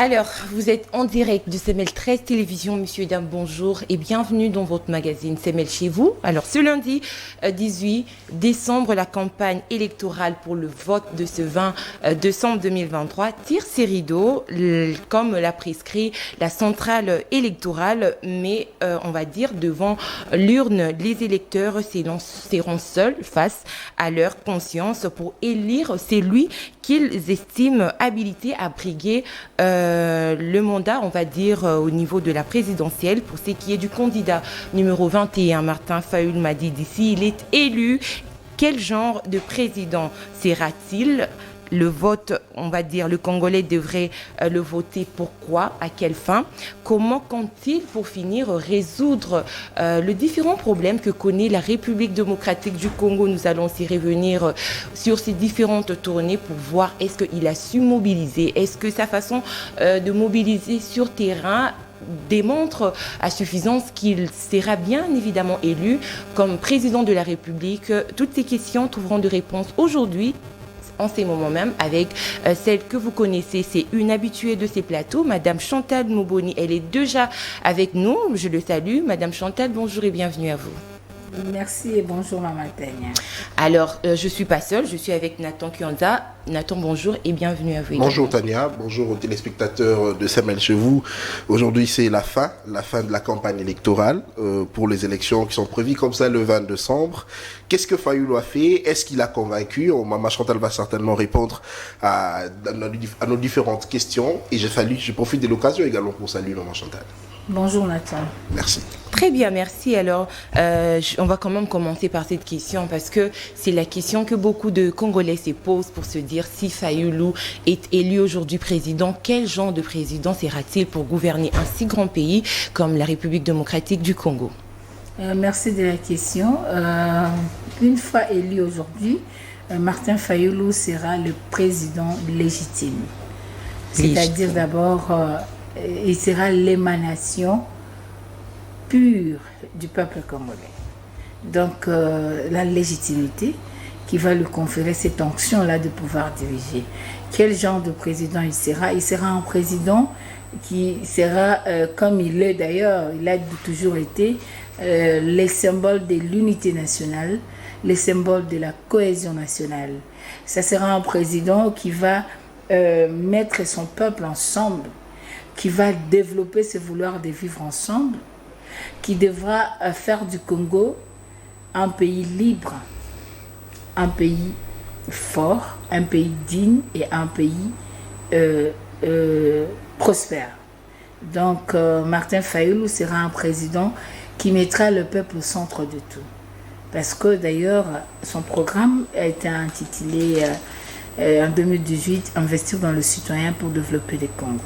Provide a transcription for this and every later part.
Alors, vous êtes en direct de CML 13 Télévision, messieurs et dames, bonjour et bienvenue dans votre magazine CML chez vous. Alors, ce lundi 18 décembre, la campagne électorale pour le vote de ce 20 décembre 2023 tire ses rideaux, comme l'a prescrit la centrale électorale, mais on va dire devant l'urne, les électeurs seront seuls face à leur conscience pour élire celui qu'ils estiment habilité à briguer le mandat, on va dire, au niveau de la présidentielle. Pour ce qui est du candidat numéro 21, Martin Fayoulou m'a dit d'ici, il est élu. Quel genre de président sera-t-il ? Le vote, on va dire, le Congolais devrait le voter. Pourquoi? À quelle fin? Comment compte-t-il, pour finir, résoudre les différents problèmes que connaît la République démocratique du Congo? Nous allons aussi revenir sur ces différentes tournées pour voir est-ce qu'il a su mobiliser, est-ce que sa façon de mobiliser sur terrain démontre à suffisance qu'il sera bien évidemment élu comme président de la République. Toutes ces questions trouveront de réponses aujourd'hui, en ces moments même, avec celle que vous connaissez. C'est une habituée de ces plateaux, Madame Chantal Mouboni. Elle est déjà avec nous. Je le salue. Madame Chantal, bonjour et bienvenue à vous. Merci et bonjour Maman Tania. Alors, je ne suis pas seule, je suis avec Nathan Kionza. Nathan, bonjour et bienvenue à vous. Bonjour Tania, bonjour aux téléspectateurs de CML chez vous. Aujourd'hui, c'est la fin de la campagne électorale pour les élections qui sont prévues comme ça le 20 décembre. Qu'est-ce que Fayoulou a fait? Est-ce qu'il a convaincu? Maman Chantal va certainement répondre à nos différentes questions. Et je profite de l'occasion également pour saluer Maman Chantal. Bonjour Nathan. Merci. Très bien, merci. Alors, on va quand même commencer par cette question parce que c'est la question que beaucoup de Congolais se posent pour se dire si Fayoulou est élu aujourd'hui président, quel genre de président sera-t-il pour gouverner un si grand pays comme la République démocratique du Congo? Merci de la question. Une fois élu aujourd'hui, Martin Fayoulou sera le président légitime. C'est-à-dire d'abord, il sera l'émanation pure du peuple congolais. Donc, la légitimité qui va lui conférer cette onction-là de pouvoir diriger. Quel genre de président il sera? Il sera un président qui sera, comme il est d'ailleurs, il a toujours été, les symboles de l'unité nationale, les symboles de la cohésion nationale. Ça sera un président qui va mettre son peuple ensemble, qui va développer ce vouloir de vivre ensemble, qui devra faire du Congo un pays libre, un pays fort, un pays digne et un pays prospère. Donc Martin Fayoulou sera un président qui mettra le peuple au centre de tout. Parce que d'ailleurs, son programme a été intitulé en 2018 « Investir dans le citoyen pour développer le Congo ».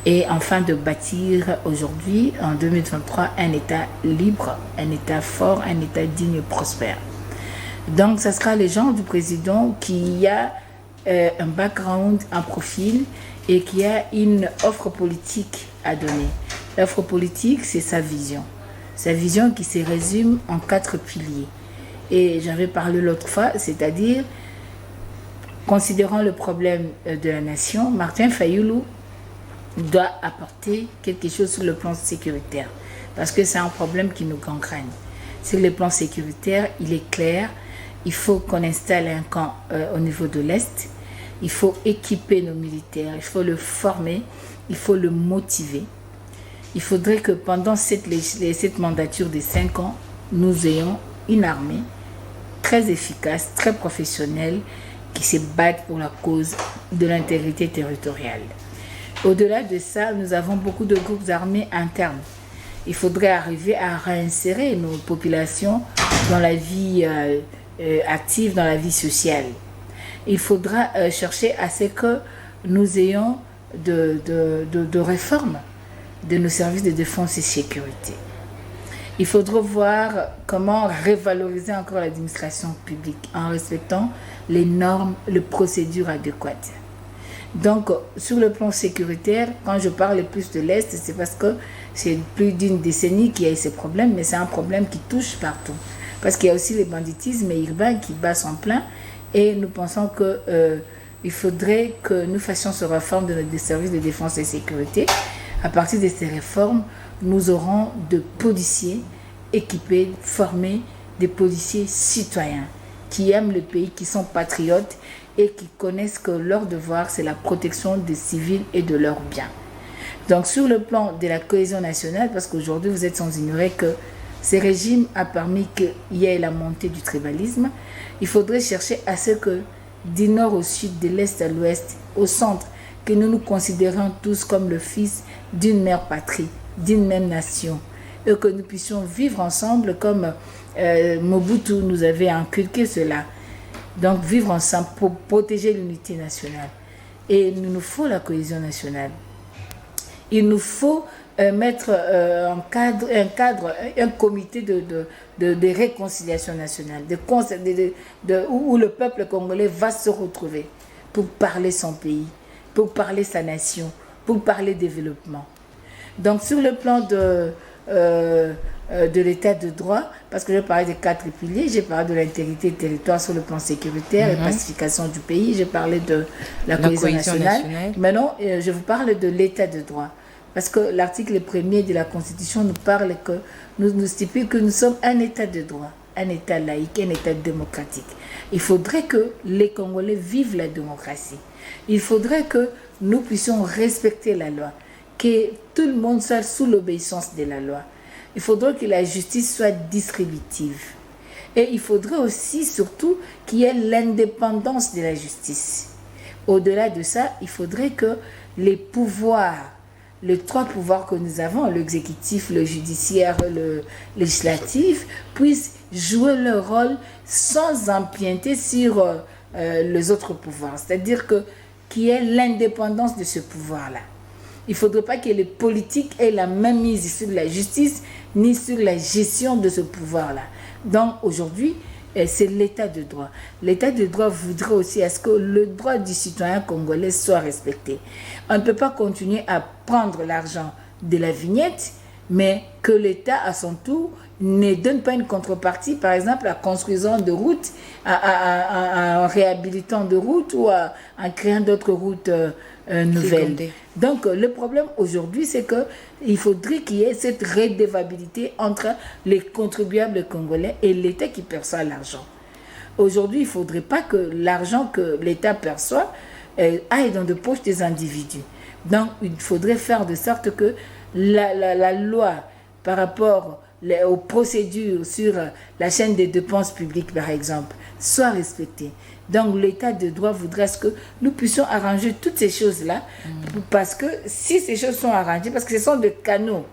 Et enfin de bâtir aujourd'hui, en 2023, un État libre, un État fort, un État digne et prospère. Donc, ce sera le genre du président qui a un background, un profil et qui a une offre politique à donner. L'offre politique, c'est sa vision. Sa vision qui se résume en 4 piliers. Et j'avais parlé l'autre fois, c'est-à-dire, considérant le problème de la nation, Martin Fayoulou doit apporter quelque chose sur le plan sécuritaire. Parce que c'est un problème qui nous gangrène. Sur le plan sécuritaire, il est clair, il faut qu'on installe un camp au niveau de l'Est. Il faut équiper nos militaires, il faut le former, il faut le motiver. Il faudrait que pendant cette mandature de 5 ans, nous ayons une armée très efficace, très professionnelle, qui se batte pour la cause de l'intégrité territoriale. Au-delà de ça, nous avons beaucoup de groupes armés internes. Il faudrait arriver à réinsérer nos populations dans la vie active, dans la vie sociale. Il faudra chercher à ce que nous ayons de réformes de nos services de défense et sécurité. Il faudra voir comment revaloriser encore l'administration publique en respectant les normes, les procédures adéquates. Donc, sur le plan sécuritaire, quand je parle plus de l'Est, c'est parce que c'est plus d'une décennie qu'il y a ces problèmes, mais c'est un problème qui touche partout. Parce qu'il y a aussi le banditisme urbain qui bat son plein et nous pensons que il faudrait que nous fassions ce réforme de notre service de défense et sécurité. À partir de ces réformes, nous aurons de policiers équipés, formés, des policiers citoyens qui aiment le pays, qui sont patriotes et qui connaissent que leur devoir, c'est la protection des civils et de leurs biens. Donc, sur le plan de la cohésion nationale, parce qu'aujourd'hui, vous êtes sans ignorer que ce régime a permis qu'il y ait la montée du tribalisme, il faudrait chercher à ce que, du nord au sud, de l'est à l'ouest, au centre, que nous nous considérions tous comme le fils d'une mère patrie, d'une même nation, et que nous puissions vivre ensemble comme Mobutu nous avait inculqué cela. Donc, vivre ensemble pour protéger l'unité nationale. Et il nous faut la cohésion nationale. Il nous faut mettre un comité de réconciliation nationale, où le peuple congolais va se retrouver pour parler son pays, pour parler sa nation, pour parler développement. Donc, sur le plan de l'état de droit, parce que je parlais des 4 piliers, j'ai parlé de l'intégrité du territoire sur le plan sécuritaire et pacification du pays, j'ai parlé de la cohésion nationale. Maintenant, je vous parle de l'état de droit. Parce que l'article 1er de la Constitution nous parle que nous stipule que nous sommes un état de droit, un état laïque, un état démocratique. Il faudrait que les Congolais vivent la démocratie. Il faudrait que nous puissions respecter la loi, que tout le monde soit sous l'obéissance de la loi. Il faudrait que la justice soit distributive. Et il faudrait aussi, surtout, qu'il y ait l'indépendance de la justice. Au-delà de ça, il faudrait que les pouvoirs, les 3 pouvoirs que nous avons, l'exécutif, le judiciaire, le législatif, puissent jouer leur rôle sans empiéter sur les autres pouvoirs. C'est-à-dire qu'il y ait l'indépendance de ce pouvoir-là. Il ne faudrait pas que les politiques aient la même mise sur la justice ni sur la gestion de ce pouvoir-là. Donc aujourd'hui, c'est l'état de droit. L'état de droit voudrait aussi à ce que le droit du citoyen congolais soit respecté. On ne peut pas continuer à prendre l'argent de la vignette, mais que l'État, à son tour, ne donne pas une contrepartie, par exemple, en construisant de routes, en réhabilitant de routes ou en créant d'autres routes nouvelles. Donc, le problème aujourd'hui, c'est qu'il faudrait qu'il y ait cette redevabilité entre les contribuables congolais et l'État qui perçoit l'argent. Aujourd'hui, il ne faudrait pas que l'argent que l'État perçoit aille dans les poches des individus. Donc, il faudrait faire de sorte que la loi par rapport aux procédures sur la chaîne des dépenses publiques, par exemple, soit respectée. Donc, l'état de droit voudrait que nous puissions arranger toutes ces choses-là, parce que si ces choses sont arrangées, parce que ce sont des canaux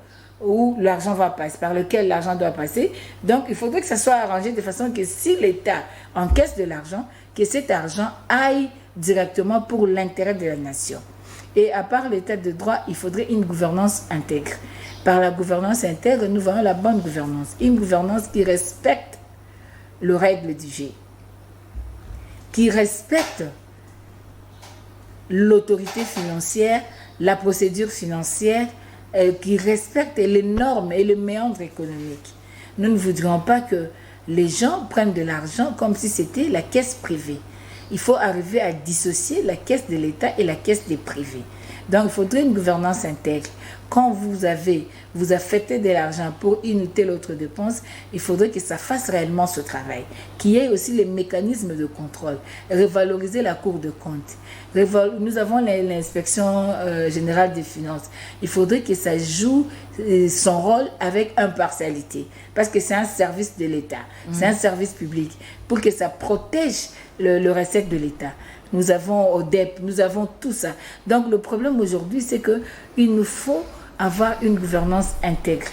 où l'argent va passer, par lequel l'argent doit passer, donc il faudrait que ça soit arrangé de façon que si l'État encaisse de l'argent, que cet argent aille directement pour l'intérêt de la nation. Et à part l'état de droit, il faudrait une gouvernance intègre. Par la gouvernance intègre, nous voyons la bonne gouvernance. Une gouvernance qui respecte les règles du jeu, qui respecte l'autorité financière, la procédure financière, qui respecte les normes et les méandres économiques. Nous ne voudrions pas que les gens prennent de l'argent comme si c'était la caisse privée. Il faut arriver à dissocier la caisse de l'État et la caisse des privés. Donc, il faudrait une gouvernance intègre. Quand vous affectez de l'argent pour une ou telle autre dépense, il faudrait que ça fasse réellement ce travail. Qu'il y ait aussi les mécanismes de contrôle. Revaloriser la Cour de compte. Nous avons l'inspection générale des finances. Il faudrait que ça joue son rôle avec impartialité. Parce que c'est un service de l'État. C'est un service public. Pour que ça protège le recette de l'État. Nous avons ODEP, nous avons tout ça. Donc le problème aujourd'hui, c'est qu'il nous faut avoir une gouvernance intègre.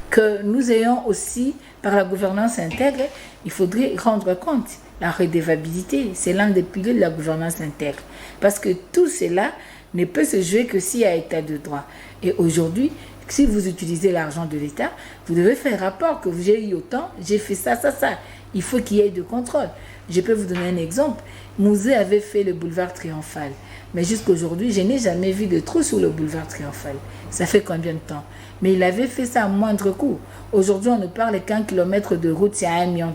Que nous ayons aussi, par la gouvernance intègre, il faudrait rendre compte. La redevabilité, c'est l'un des piliers de la gouvernance intègre. Parce que tout cela ne peut se jouer que s'il y a état de droit. Et aujourd'hui, si vous utilisez l'argent de l'État, vous devez faire rapport que j'ai eu autant, j'ai fait ça, ça, ça. Il faut qu'il y ait de contrôle. Je peux vous donner un exemple. Musée avait fait le boulevard Triomphal. Mais jusqu'à aujourd'hui, je n'ai jamais vu de trou sur le boulevard Triomphal. Ça fait combien de temps? Mais il avait fait ça à moindre coût. Aujourd'hui, on ne parle qu'un kilomètre de route, c'est à $1 million.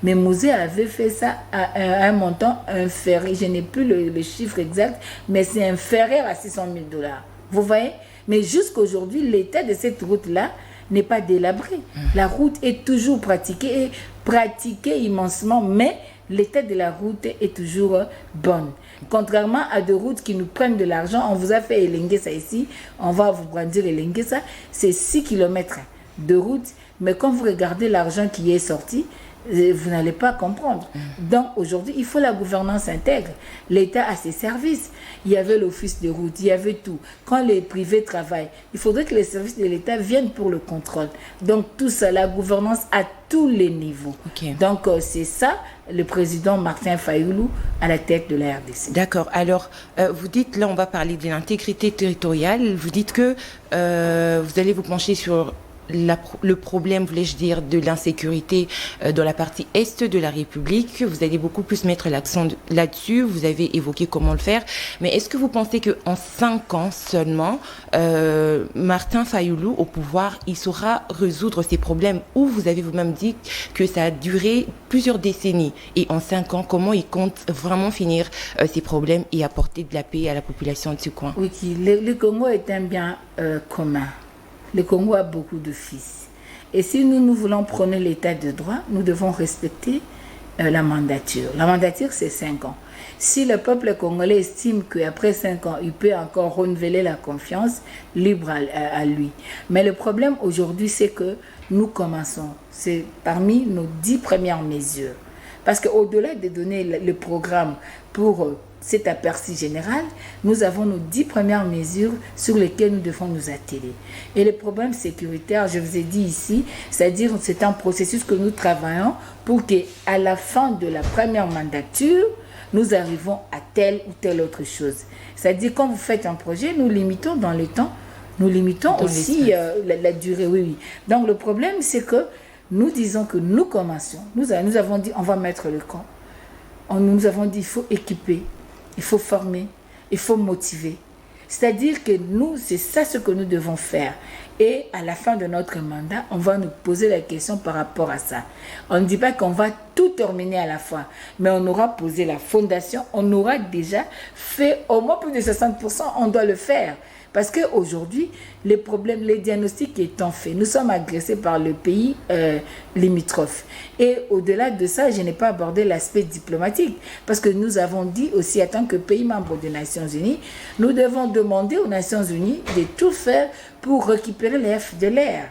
Mais Musée avait fait ça à un montant inférieur. Je n'ai plus le chiffre exact, mais c'est inférieur à $600 000. Vous voyez? Mais jusqu'à aujourd'hui, l'état de cette route-là n'est pas délabré. La route est toujours pratiquée immensement, mais l'état de la route est toujours bonne. Contrairement à des routes qui nous prennent de l'argent, on vous a fait Elengesa ici, on va vous brandir Elengesa, c'est 6 km de route, mais quand vous regardez l'argent qui est sorti, vous n'allez pas comprendre. Donc aujourd'hui, il faut la gouvernance intègre. L'État a ses services. Il y avait l'office de route, il y avait tout. Quand les privés travaillent, il faudrait que les services de l'État viennent pour le contrôle. Donc tout ça, la gouvernance à tous les niveaux. Okay. Donc c'est ça, le président Martin Fayoulou à la tête de la RDC. D'accord. Alors, vous dites, là on va parler de l'intégrité territoriale. Vous dites que vous allez vous pencher sur le problème, voulais-je dire, de l'insécurité dans la partie est de la République. Vous allez beaucoup plus mettre l'accent là-dessus. Vous avez évoqué comment le faire. Mais est-ce que vous pensez qu'en 5 ans seulement, Martin Fayoulou, au pouvoir, il saura résoudre ces problèmes? Ou vous avez vous-même dit que ça a duré plusieurs décennies. Et en 5 ans, comment il compte vraiment finir ces problèmes et apporter de la paix à la population de ce coin? Oui, le Congo est un bien commun. Le Congo a beaucoup de fils. Et si nous voulons prôner l'état de droit, nous devons respecter la mandature. La mandature, c'est 5 ans. Si le peuple congolais estime qu'après 5 ans, il peut encore renouveler la confiance, libre à lui. Mais le problème aujourd'hui, c'est que nous commençons. C'est parmi nos 10 premières mesures. Parce qu'au-delà de donner le programme pour cet aperçu général, nous avons nos 10 premières mesures sur lesquelles nous devons nous atteler. Et les problèmes sécuritaires, je vous ai dit ici, c'est-à-dire c'est un processus que nous travaillons pour qu'à la fin de la première mandature, nous arrivons à telle ou telle autre chose. C'est-à-dire quand vous faites un projet, nous limitons dans le temps, nous limitons dans aussi la durée. Oui. Donc le problème, c'est que nous disons que nous commençons. Nous avons dit on va mettre le camp. Nous avons dit il faut équiper. Il faut former, il faut motiver. C'est-à-dire que nous, c'est ça ce que nous devons faire. Et à la fin de notre mandat, on va nous poser la question par rapport à ça. On ne dit pas qu'on va tout terminer à la fois, mais on aura posé la fondation, on aura déjà fait au moins plus de 60%, on doit le faire. Parce qu'aujourd'hui, les problèmes, les diagnostics étant faits, nous sommes agressés par le pays limitrophe. Et au-delà de ça, je n'ai pas abordé l'aspect diplomatique. Parce que nous avons dit aussi, en tant que pays membre des Nations Unies, nous devons demander aux Nations Unies de tout faire pour récupérer les FDLR,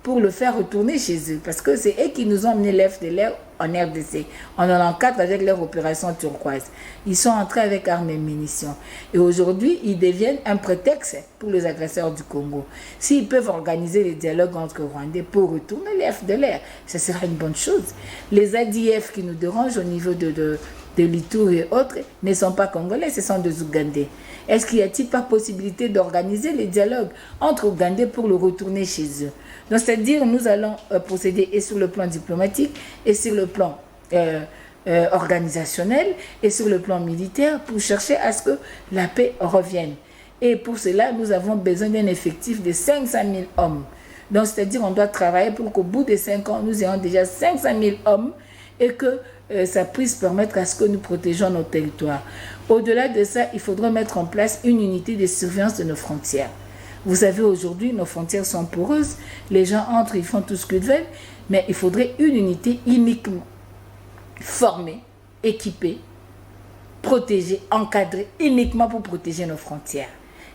pour le faire retourner chez eux. Parce que c'est eux qui nous ont amené les FDLR en RDC, en 94 avec leur opération turquoise. Ils sont entrés avec armes et munitions. Et aujourd'hui, ils deviennent un prétexte pour les agresseurs du Congo. S'ils peuvent organiser les dialogues entre Rwandais pour retourner les FDLR, ce sera une bonne chose. Les ADF qui nous dérangent au niveau de l'Itour et autres ne sont pas congolais, ce sont des Ougandais. Est-ce qu'il n'y a-t-il pas possibilité d'organiser les dialogues entre Ougandais pour le retourner chez eux? Donc, c'est-à-dire, nous allons procéder et sur le plan diplomatique et sur le plan organisationnel et sur le plan militaire pour chercher à ce que la paix revienne. Et pour cela, nous avons besoin d'un effectif de 500 000 hommes. Donc, c'est-à-dire, on doit travailler pour qu'au bout de 5 ans, nous ayons déjà 500 000 hommes et que ça puisse permettre à ce que nous protégeons nos territoires. Au-delà de ça, il faudra mettre en place une unité de surveillance de nos frontières. Vous savez, aujourd'hui, nos frontières sont poreuses. Les gens entrent, ils font tout ce qu'ils veulent. Mais il faudrait une unité uniquement formée, équipée, protégée, encadrée, uniquement pour protéger nos frontières.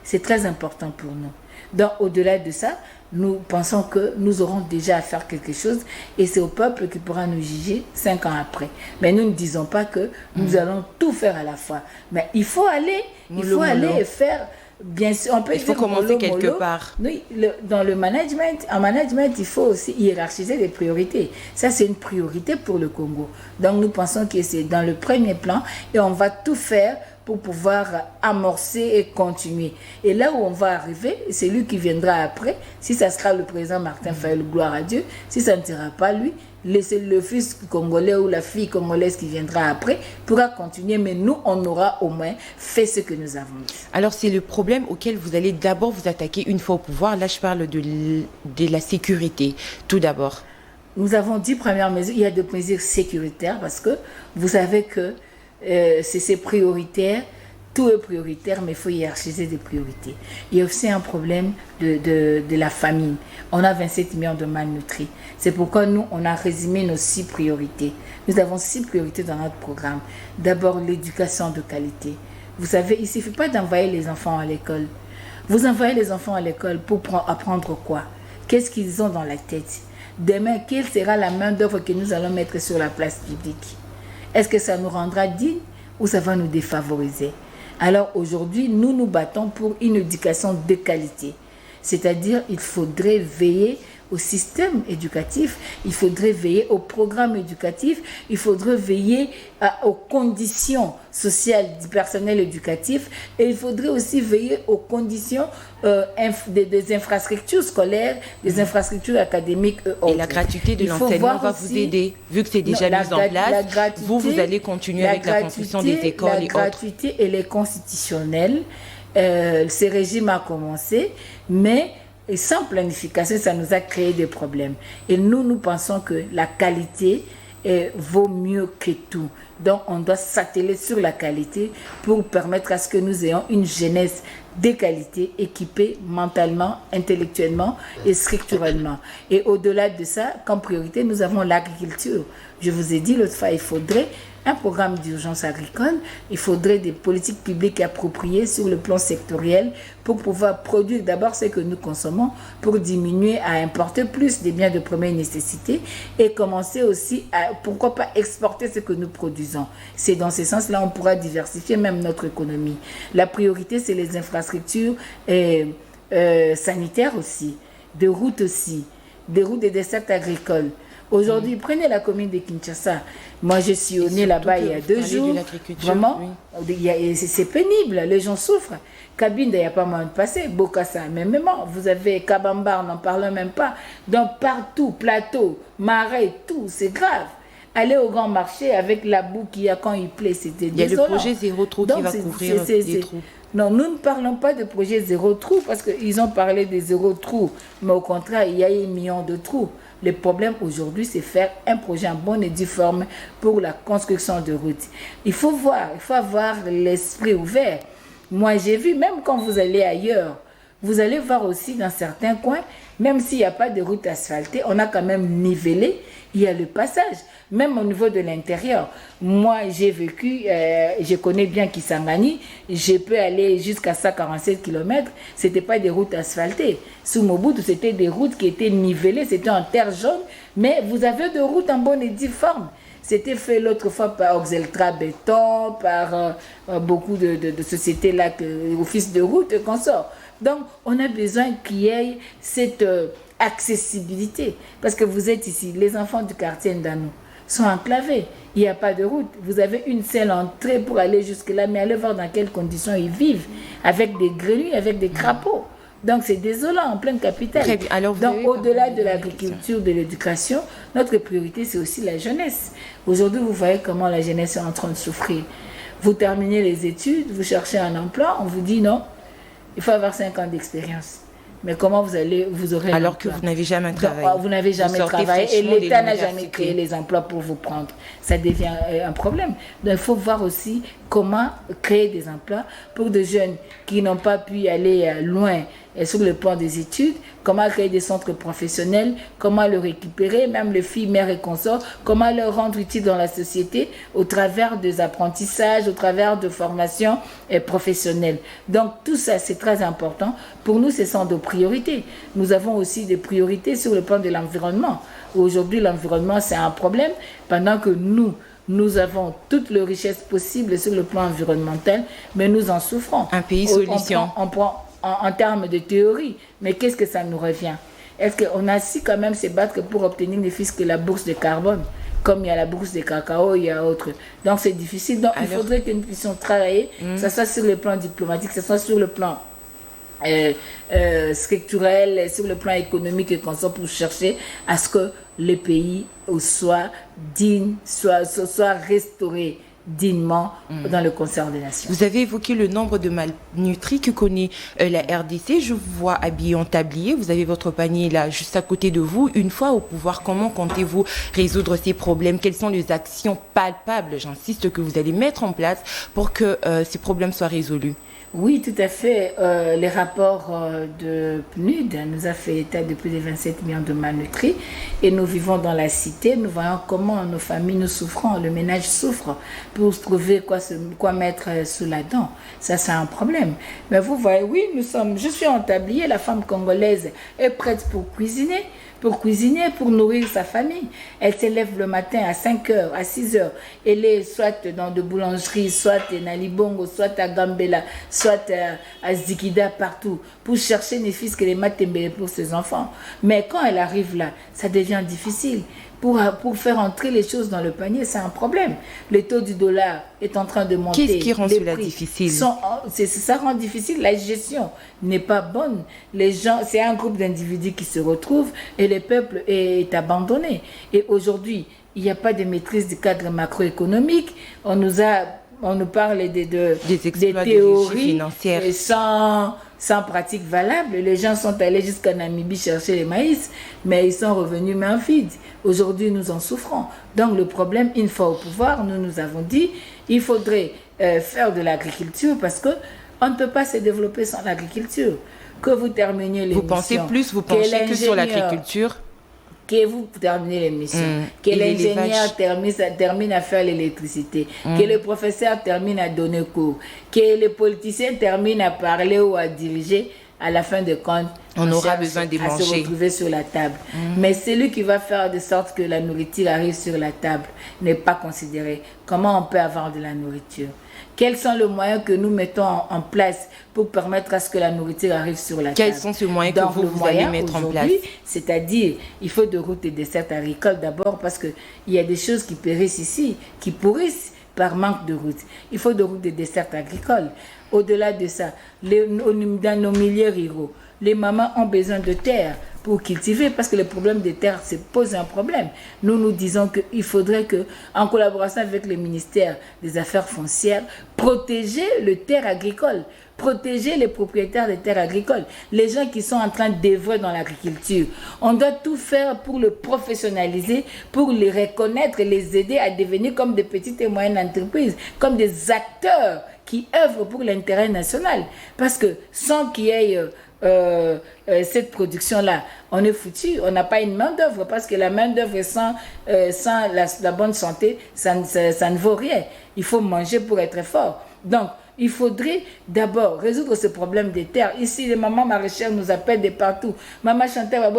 C'est très important pour nous. Donc, au-delà de ça, nous pensons que nous aurons déjà à faire quelque chose et c'est au peuple qui pourra nous juger 5 ans après. Mais nous ne disons pas que nous allons tout faire à la fois. Mais il faut aller, et faire. Bien sûr, on peut il faut commencer quelque part. Oui, dans le management, en management, il faut aussi hiérarchiser les priorités. Ça, c'est une priorité pour le Congo. Donc, nous pensons que c'est dans le premier plan et on va tout faire pour pouvoir amorcer et continuer. Et là où on va arriver, c'est lui qui viendra après. Si ça sera le président Martin Fayulu, gloire à Dieu. Si ça ne sera pas lui, laissez le fils congolais ou la fille congolaise qui viendra après pourra continuer, mais nous, on aura au moins fait ce que nous avons dit. Alors, c'est le problème auquel vous allez d'abord vous attaquer une fois au pouvoir. Là, je parle de la sécurité, tout d'abord. Nous avons 10 premières mesures. Il y a des mesures sécuritaires parce que vous savez que c'est prioritaire. Tout est prioritaire, mais il faut hiérarchiser des priorités. Il y a aussi un problème de la famine. On a 27 millions de malnutris. C'est pourquoi nous, on a résumé nos 6 priorités. Nous avons 6 priorités dans notre programme. D'abord, l'éducation de qualité. Vous savez, il ne suffit pas d'envoyer les enfants à l'école. Vous envoyez les enfants à l'école pour apprendre quoi? Qu'est-ce qu'ils ont dans la tête? Demain, quelle sera la main d'œuvre que nous allons mettre sur la place publique? Est-ce que ça nous rendra dignes ou ça va nous défavoriser? Alors aujourd'hui, nous nous battons pour une éducation de qualité. C'est-à-dire, il faudrait veiller au système éducatif, il faudrait veiller au programme éducatif, il faudrait veiller aux conditions sociales du personnel éducatif et il faudrait aussi veiller aux conditions des infrastructures scolaires, des infrastructures académiques et autres. Et la gratuité de l'enseignement va vous aider, vu que c'est déjà mis en place, vous allez continuer avec la construction des écoles et autres. La gratuité, elle est constitutionnelle, ce régime a commencé, mais et sans planification, ça nous a créé des problèmes. Et nous pensons que la qualité vaut mieux que tout. Donc, on doit s'atteler sur la qualité pour permettre à ce que nous ayons une jeunesse de qualité, équipée mentalement, intellectuellement et structurellement. Et au-delà de ça, comme priorité, nous avons l'agriculture. Je vous ai dit l'autre fois, il faudrait un programme d'urgence agricole, il faudrait des politiques publiques appropriées sur le plan sectoriel pour pouvoir produire d'abord ce que nous consommons, pour diminuer à importer plus des biens de première nécessité et commencer aussi à, pourquoi pas, exporter ce que nous produisons. C'est dans ce sens-là on pourra diversifier même notre économie. La priorité, c'est les infrastructures sanitaires aussi, de routes aussi, des routes et des secteurs agricoles. Aujourd'hui, prenez la commune de Kinshasa. Moi, je suis née là-bas il y a 2 jours. Vraiment, oui. C'est pénible. Les gens souffrent. Cabinda, il n'y a pas moyen de passer. Bokassa, même. Vous avez Kabamba, on n'en parle même pas. Donc, partout, plateau, marais, tout, c'est grave. Aller au grand marché avec la boue qu'il y a quand il plaît, c'était désolant. Il y a le projet Zéro Trou qui va couvrir des trous. Non, nous ne parlons pas de projet Zéro Trou parce qu'ils ont parlé des Zéro Trou. Mais au contraire, il y a 1 million de trous. Le problème aujourd'hui, c'est faire un projet en bonne et due forme pour la construction de routes. Il faut avoir l'esprit ouvert. Moi, j'ai vu, même quand vous allez ailleurs, vous allez voir aussi dans certains coins, même s'il n'y a pas de route asphaltée, on a quand même nivelé, il y a le passage, même au niveau de l'intérieur. Moi, j'ai vécu, je connais bien Kisangani, je peux aller jusqu'à 147 km, ce n'était pas des routes asphaltées. Sous Mobutu, c'était des routes qui étaient nivelées, c'était en terre jaune, mais vous avez des routes en bonne et due forme. C'était fait l'autre fois par Oxeltra Béton, par beaucoup de sociétés là, office de route et consorts. Donc, on a besoin qu'il y ait cette accessibilité. Parce que vous êtes ici, les enfants du quartier Ndano sont enclavés. Il n'y a pas de route. Vous avez une seule entrée pour aller jusque-là, mais allez voir dans quelles conditions ils vivent. Avec des grenouilles, avec des crapauds. Donc, c'est désolant en pleine capitale. Très bien. Alors, donc, au-delà de l'agriculture, de l'éducation, notre priorité, c'est aussi la jeunesse. Aujourd'hui, vous voyez comment la jeunesse est en train de souffrir. Vous terminez les études, vous cherchez un emploi, on vous dit non, il faut avoir 5 ans d'expérience. Mais comment vous aurez alors que vous n'avez jamais travaillé. Donc, vous n'avez jamais travaillé et l'État n'a jamais créé les emplois pour vous prendre. Ça devient un problème. Donc, il faut voir aussi comment créer des emplois pour des jeunes qui n'ont pas pu aller loin sur le plan des études, comment créer des centres professionnels, comment le récupérer, même les filles, mères et consorts, comment leur rendre utile dans la société au travers des apprentissages, au travers de formations professionnelles. Donc tout ça, c'est très important. Pour nous, ce sont des priorités. Nous avons aussi des priorités sur le plan de l'environnement. Aujourd'hui, l'environnement, c'est un problème, pendant que nous avons toutes les richesses possibles sur le plan environnemental, mais nous en souffrons. Un pays solution. On prend en termes de théorie, mais qu'est-ce que ça nous revient? Est-ce qu'on a si quand même se battre pour obtenir ne fût-ce que la bourse de carbone? comme il y a la bourse de cacao, il y a autre. Donc c'est difficile. Donc il faudrait que nous puissions travailler, ça soit sur le plan diplomatique, ça soit sur le plan structurel, sur le plan économique et comme ça, pour chercher à ce que le pays soit digne, soit restauré dignement dans le concert des nations. Vous avez évoqué le nombre de malnutris que connaît la RDC. Je vous vois habillé en tablier. Vous avez votre panier là juste à côté de vous. Une fois au pouvoir, comment comptez-vous résoudre ces problèmes? Quelles sont les actions palpables, j'insiste, que vous allez mettre en place pour que ces problèmes soient résolus? Oui, tout à fait. Les rapports de PNUD nous a fait état de plus de 27 millions de malnutris et nous vivons dans la cité. Nous voyons comment nos familles, nous souffrons, le ménage souffre pour trouver quoi mettre sous la dent. Ça, c'est un problème. Mais vous voyez, oui, je suis en tablier, la femme congolaise est prête pour cuisiner, pour nourrir sa famille. Elle s'élève le matin à 5h, à 6h. Elle est soit dans de boulangeries, soit à Nalibongo, soit à Gambela, soit à Zikida, partout, pour chercher ne fût-ce que les matembele pour ses enfants. Mais quand elle arrive là, ça devient difficile. Pour faire entrer les choses dans le panier, c'est un problème. Le taux du dollar est en train de monter. Qu'est-ce qui rend cela difficile? Ça rend difficile. La gestion n'est pas bonne. Les gens, c'est un groupe d'individus qui se retrouvent et le peuple est abandonné. Et aujourd'hui, il n'y a pas de maîtrise du cadre macroéconomique. On nous parle des théories financières sans pratique valable. Les gens sont allés jusqu'à Namibie chercher les maïs, mais ils sont revenus main vide. Aujourd'hui, nous en souffrons. Donc le problème, une fois au pouvoir, nous avons dit, il faudrait faire de l'agriculture parce que on ne peut pas se développer sans l'agriculture. Que vous terminiez l'émission. Vous pensez que sur l'agriculture? Que vous terminez l'émission, que l'ingénieur termine à faire l'électricité, que le professeur termine à donner cours, que le politicien termine à parler ou à diriger. À la fin de compte, on aura besoin de manger, se retrouver sur la table. Mais celui qui va faire de sorte que la nourriture arrive sur la table n'est pas considéré. Comment on peut avoir de la nourriture? Quels sont les moyens que nous mettons en place pour permettre à ce que la nourriture arrive sur la table? Quels sont ces moyens que vous allez mettre en place? C'est-à-dire, il faut de routes et dessertes agricoles d'abord parce qu'il y a des choses qui périssent ici, qui pourrissent par manque de routes. Il faut de routes et dessertes agricoles. Au-delà de ça, dans nos milieux ruraux, les mamans ont besoin de terre pour cultiver parce que le problème des terres se pose un problème. Nous disons qu'il faudrait que, en collaboration avec le ministère des Affaires foncières, protéger les terres agricoles, protéger les propriétaires des terres agricoles, les gens qui sont en train d'œuvrer dans l'agriculture. On doit tout faire pour le professionnaliser, pour les reconnaître et les aider à devenir comme des petites et moyennes entreprises, comme des acteurs qui œuvrent pour l'intérêt national. Parce que sans qu'il y ait cette production-là, on est foutu, on n'a pas une main-d'œuvre, parce que la main-d'œuvre sans la bonne santé, ça ne vaut rien. Il faut manger pour être fort. Donc, il faudrait d'abord résoudre ce problème des terres. Ici, les mamans maraîchères nous appellent de partout. Maman chanteur,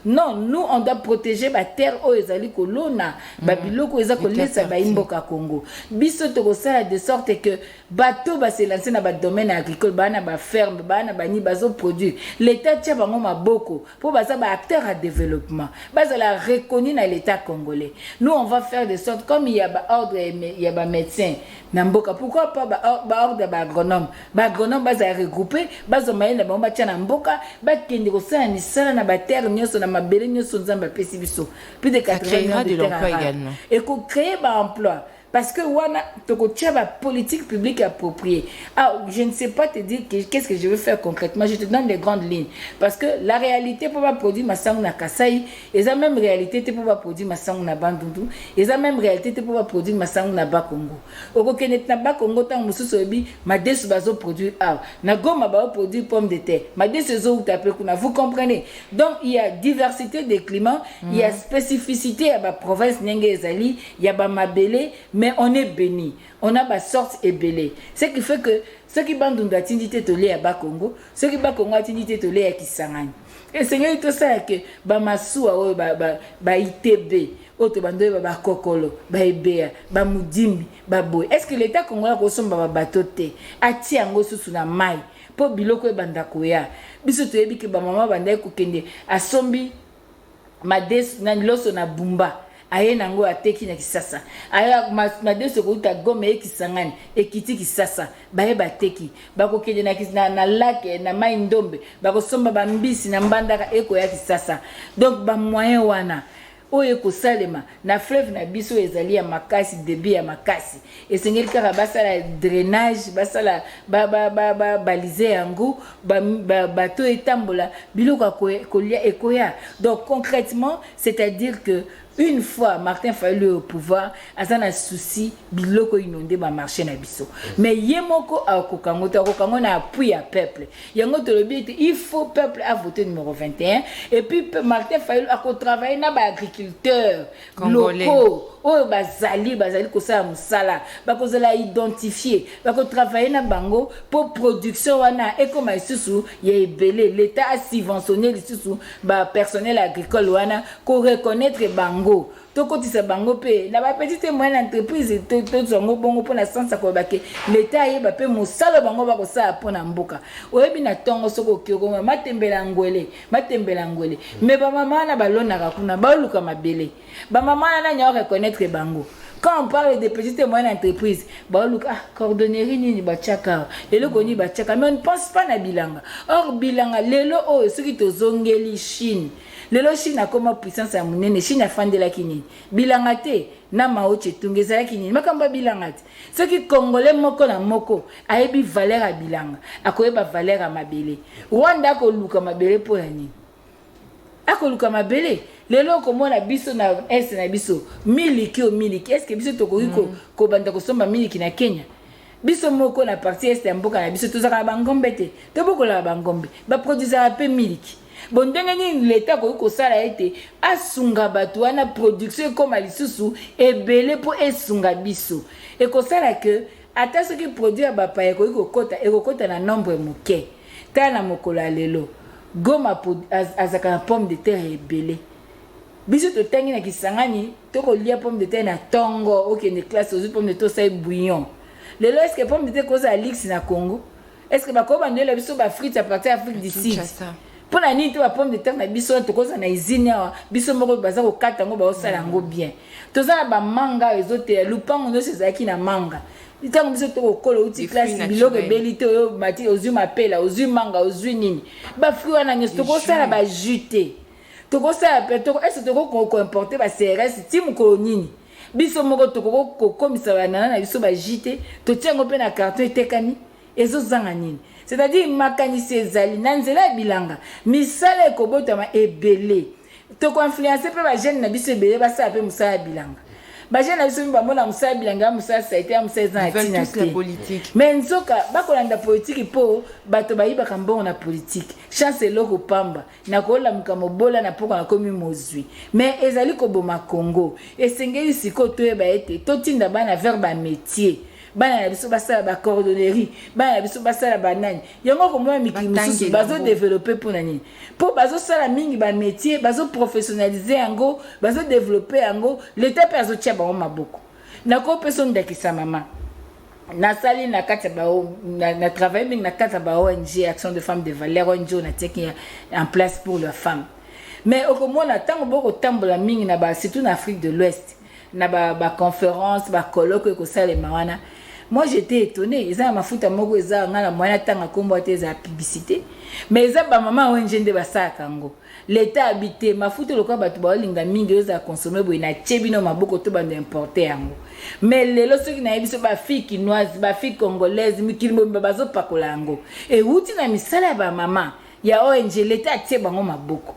non, nous, on doit protéger la terre où ezali kolona, babiloko eza kolesa ba imboka Congo. Biso tokosala de sorte que bateau ba se lancer na ba domaine agricole, ba na ba ferme, ba na ba ni bazo produire. L'État tient bango maboko pour baza ba acteur à développement. Baza la reconnu dans l'État congolais. Nous, on va faire de sorte comme il y a ordre, il y a des médecins. Pourquoi pas ordre de agronome? Agronome baza regroupé, baza maïna ba tia na mboka, ba kende ko sala ni sala na ba terre nyoso na mabele nyoso nzamba pesi biso. Plus de 80 millions de l'emploi également. Et qu'on crée ba emploi. Parce que wana tokotia ba politique publique appropriée. Ah, je ne sais pas te dire qu'est-ce que je veux faire concrètement. Je te donne les grandes lignes. Parce que la réalité pour pas produire ma sang na Kasai, et la même réalité pour pas produire ma sang na Bandundu, et la même réalité pour pas produire ma sang na Bakongo. Au Kenet na Bakongo tant mususu ebi ma desu bazo produire ah, na Goma ba produire pommes de terre. Ma desu zo tapé kuna, vous comprenez. Donc il y a diversité des climats, il y a spécificité à la province Nyenge Ezali, il y a ba mabele. Mais on est béni, on a ma sorte et belé. Ce qui fait que ceux qui bandent à Tindité Tolé à Bakongo, ceux qui bandent à Tindité Tolé à Kisangani. Et Seigneur, tout ça que Bamasoua, ITB, Auto Bando, Kokolo, Baébéa, Bamoudimbi, Baboy. Est-ce que l'État congolais ressemble à Batote, à Tiango sous la maille, pour Biloko et Bandakoya, Bisoto Ebi que Bamama Bandai Kokende, à Sombi, mades na loso na bumba aye nango ateki na Kisasa aya mades ko uta gome ekisangani ekiti Kisasa baye bateki bakokende na lake na mai ndombe bakosomba bambisi na mbandaka eko ya Kisasa donc ba moyen wana oye kosalema na fleuve na biso ezali ya makasi débit ya makasi esengeli kaka basala drainage basala baliser yango bato etambola biloko kolia ekoya. Donc concrètement, c'est-à-dire que une fois Martin Fayulu au pouvoir, azana souci biloko inondé ba marché na biso. Mais yemoko akokango na appui à peuple. Yango to lobi il faut peuple à voter numéro 21 et puis Martin Fayulu a travailler na ba agriculteurs locaux. Oh bazali ko sa musala bakozala identifier bako travailler na bango pour production wana et comme isusu ya ebele l'état a subventionné lisusu ba personnel agricole wana ko reconnaître bango to kotisa bango pe na ba petite moyenne entreprise to zongo bongo pour la sens ko bake l'état yeba pe musala bango bako sa pona mboka oyebi na tongo soko kyoko matembela ngwele mais ba mama na balona ka kuna ba luka mabele ba mama na nya reconnaître bango. Quand on parle de petites et moyennes entreprises, cordonnerie ni bachaka, lelo koni bachaka, mais on ne pense pas na bilanga. Or bilanga lelo o ce qui to zongeli Chine. Lelo Chine a comme puissance à munene, Chine a fandé la kini. Bilanga te na maoche tungeza la kini. Makamba bilanga te. Ce qui congolais moko na moko a ebi valeur à bilanga, a koyeba valeur à mabele. Rwanda ko luka mabele pour la ni. Akoluka mabele lelo komona biso na est na biso miliki est-ce que biso tokoki ko banda ko somba miliki na Kenya biso moko na partie est ya mboka na biso tozaka bangombe te to bokola bangombe ba produisa pe miliki bon ndenge ni l'état ko sala ete asunga bato wana production comme lisusu ebele po esunga biso e ko sala que ata ce qui produit ba pa ko kota na nombre moke tana mokola lelo Goma azaka pomme de terre ebele. Biso to tangi na Kisangani, to ko lia pomme de terre na tongo, okende classe aux pomme de terre ça bouillon. Lelo est-ce que pomme de terre cause alix na Congo? Est-ce que ba ko bande la biso ba frites à partir Afrique du Sud? Pour la nini to ba pomme de terre na biso to cause na usine biso moko baza ko kata ngo ba osala ngo bien. To za ba manga ezote lupango no sezaki na manga. Itango biso to kokolo uti classe biloko belite oyo mati ozui mapela ozui manga ozui nini ba fruit wana nyeso to kosala ba jute to kosala pe to est-ce to ko importer ba CRS timu ko nini biso moko to ko komisa banana na biso ba jute to tiango pe na carton etekani ezo zanga nini c'est-à-dire makanisi ezali na nzela bilanga misala ekobotama ebele to ko influencer pe ba jeune na biso ebele ba sa pe musala bilanga. Baje na biso mbamona musala bilanga musala saite musala atina la politique. Mais nzoka bakolanda politique po bato bayiba kambongo na politique. Chance loko pamba na kola mukamobola na poko na komi mozwi. Mais ezali ko boma Congo. Esengeli siko toyeba ete totinda bana vers ba métier. Bana na biso basala ba cordonnerie, bana na biso basala banani. Yango ko mwa miki mususu bazo développer pour nani. Po bazo sala mingi ba métier, bazo professionnaliser yango, bazo développer yango, l'état perso tia ba maboko. Na ko personne ndakisa mama. Na sali na kata ba na travail mingi na kata ba ONG Action de Femmes de Valeur ONG na teki en place pour la femme. Mais au komona tango boko tambola mingi na ba surtout en Afrique de l'Ouest. Na ba conférence, ba colloque ko sala mawana. Moi j'étais étonné, ils ont mafuta moko eza ngana moyen tanga kombo te za publicité. Mais eza ba maman ONG nde basaka kango. L'état habité mafuta lokwa batu ba linga mingi oza consommer boy na chebino maboko to bande importer yango. Mais lelo soki na biso ba fille kinoise, ba fille congolaise, mikilimo bazo pakola yango. Et uti na misala ba maman ya ONG l'état tie bango maboko.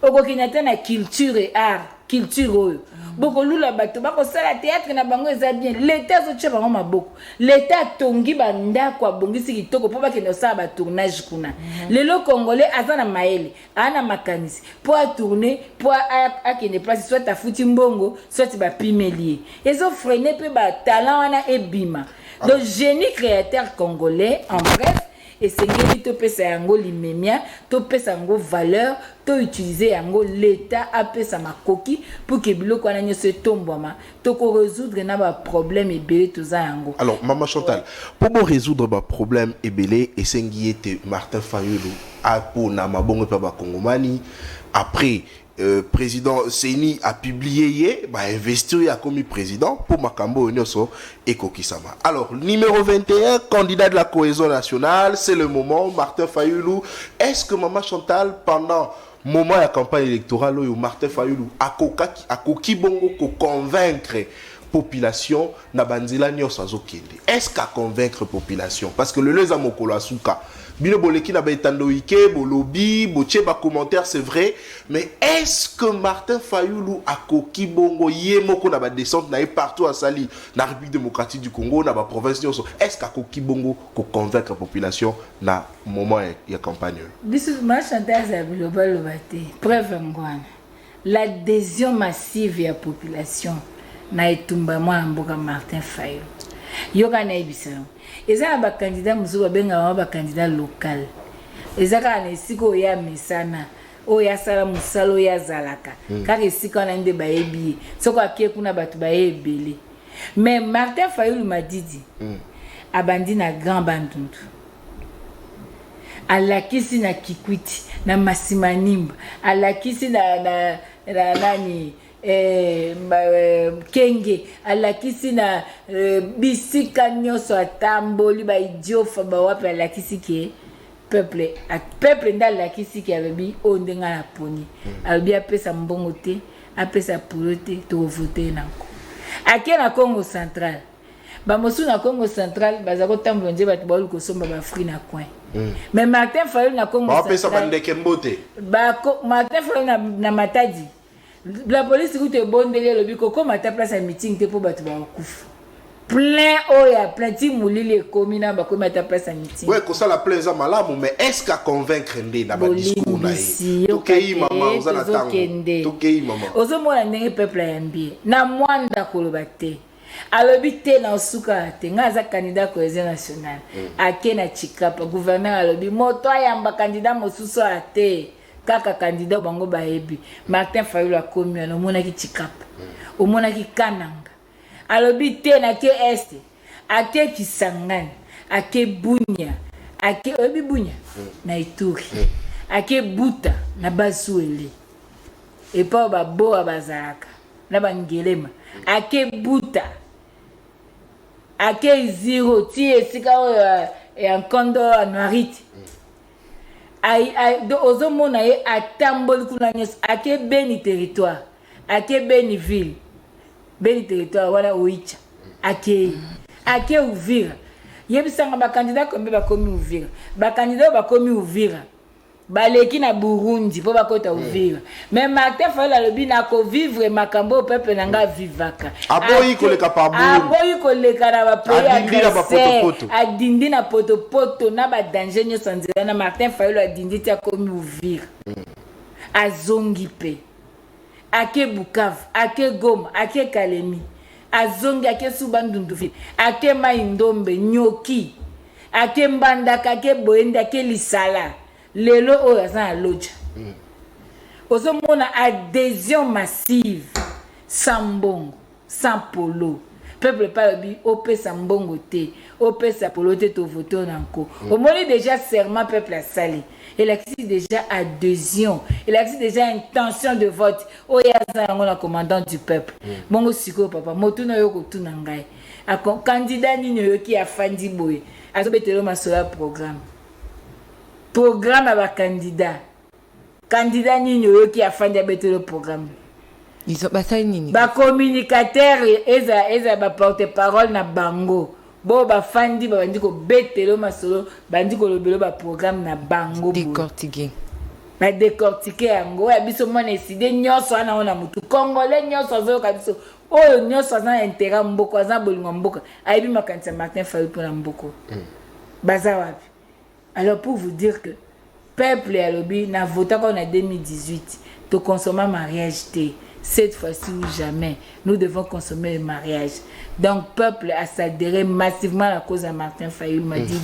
Okokinyata na culture et art, culture oyo. Boko lula bato bako sala théâtre na bango eza bien l'état zo tche bango maboko l'état tongi banda kwa bongisi kitoko po bakende osala ba tournage kuna lelo congolais azana maele ana makanisi po a tourner po a kende place soit afuti mbongo soit ba pimelie ezo freiner pe ba talent wana ebima donc génie créateur congolais en bref. Et c'est que tu peux yango limemia, tu peux yango valeur, tu utiliser yango l'état appelle ça ma coquille pour que biloko na se tomboma, tu ko résoudre na ba problème et belé tout ça yango. Alors maman Chantal, pour résoudre ba problème et belé et sengiete Martin Fayulu a pour na mabongo pa ba Kongomani après président Seni a publié investir a commis président pour Makambo Onyoso et Kokisama. Alors, numéro 21, candidat de la cohésion nationale, c'est le moment, Martin Fayoulou. Est-ce que Maman Chantal, pendant moment de la campagne électorale, où Martin Fayoulou a koki bongo ko convaincre population na banzila nyoso azokende? Est-ce qu'à convaincre population? Parce que le leza mokolo asuka bino boleki na betandoike bolobi boche ba commentaire, c'est vrai, mais est-ce que Martin Fayoulou a koki bongo yemoko na ba descente na partout à Sali na République démocratique du Congo na ba province nyoso? Est-ce qu'à koki bongo ko convaincre population na moment ya campagne? Bisu ma chantage à global lobate preuve ngwana l'adhésion massive ya population na etumba mwa mboka Martin Fayoulou yoka na ibisa eza ba candidat muzuba benga ba candidat local eza ka na siko ya misana o ya sala musalo ya zalaka kaka siko na nde bayebi soko akie kuna batu bayebele mais Martin Fayoulou m'a dit abandi na grand bandundu alakisi na Kikwiti na Masimanimba alakisi na nani Kenge alakisi na bisika nyoso atamboli ba idiofa ba wapi alakisi ke peuple nda alakisi ke abebi ondenga na poni albi apesa mbongo te apesa pulo te to voter nanko ake na Congo central ba mosu na Congo central baza ko tambola nje batu ba ko somba ba Afrique na coin mais Martin Fayoulou na Congo central apesa bandeke mbote Martin Fayoulou na Matadi la police écoute bondele le biko comme à ta place à meeting te pour battre ba kufu plein oya plein ti moulili komina ba comme à ta place à meeting ouais que ça la plaise malamu mais est-ce qu'à convaincre ndé na ba discours na ye tokei maman ozana tango tokei maman ozo mona ndenge peuple ya mbie na mwanda koloba te alobi te na osuka te nga za candidat cohésion nationale ake na Chikapa gouverneur alobi moto ayamba candidat mosusu ate kaka candidat bango baebi Martin Fayoulou akomi na mona ki Chikapa o mona ki Kananga alobi te na ke est ake Kisangani ake Bunya ake obi Bunya na Ituri ake Buta na Basuele et pa ba boa bazaka na bangelema ake Buta ake Zero ti esika en kondo anuarite do ozo mona ye atamboli kuna nyos ake Beni territoire ake Beni ville Beni territoire wala Oicha ake Uvira yebisanga ba candidat kombe ba komi Uvira ba candidat ba komi Uvira baleki na Burundi po bakota Uvira mais Martin Fayoulou alobi na ko vivre makambo peuple nanga vivaka aboyi koleka pa Burundi aboyi koleka na ba pays adindi na poto na ba danger nyoso nzela na Martin Fayoulou adindi ti akomi Uvira azongi pe ake Bukavu ake Goma ake Kalemi azongi ake Subandundu ake Maindombe Nyoki ake Mbandaka ake Boende ake Lisala lelo oyo za loja ozo mona adhésion massive sans mbongo sans polo peuple pas bi opesa mbongo te opesa polo te to voter nanko au moins déjà serment peuple a sali il existe déjà adhésion il existe déjà intention de vote oya za ngona commandant du peuple bongo siko papa motu na yo ko tuna ngai a candidat nini yo ki afandi boye azobetelo masola programme à candidat nini yo ki afandi abete le programme ils ont basa nini ba communicateur eza ba porte-parole na bango bo ba fandi ba bandi ko betelo masolo bandi ko lobelo ba programme na bango décortiquer ba décortiquer yango ya biso mona eside nyoso ana ona mutu congolais nyoso zo ka biso oyo nyoso na intérêt mboko za bolingo mboka aibi makanisa Martin Fayoulou pour mboko baza wapi. Alors pour vous dire que peuple à lobby n'a voté qu'en 2018 de consommer mariage té. Cette fois-ci ou jamais, nous devons consommer le mariage. Donc, peuple a s'adhéré massivement à la cause de Martin Fayoulou m'a dit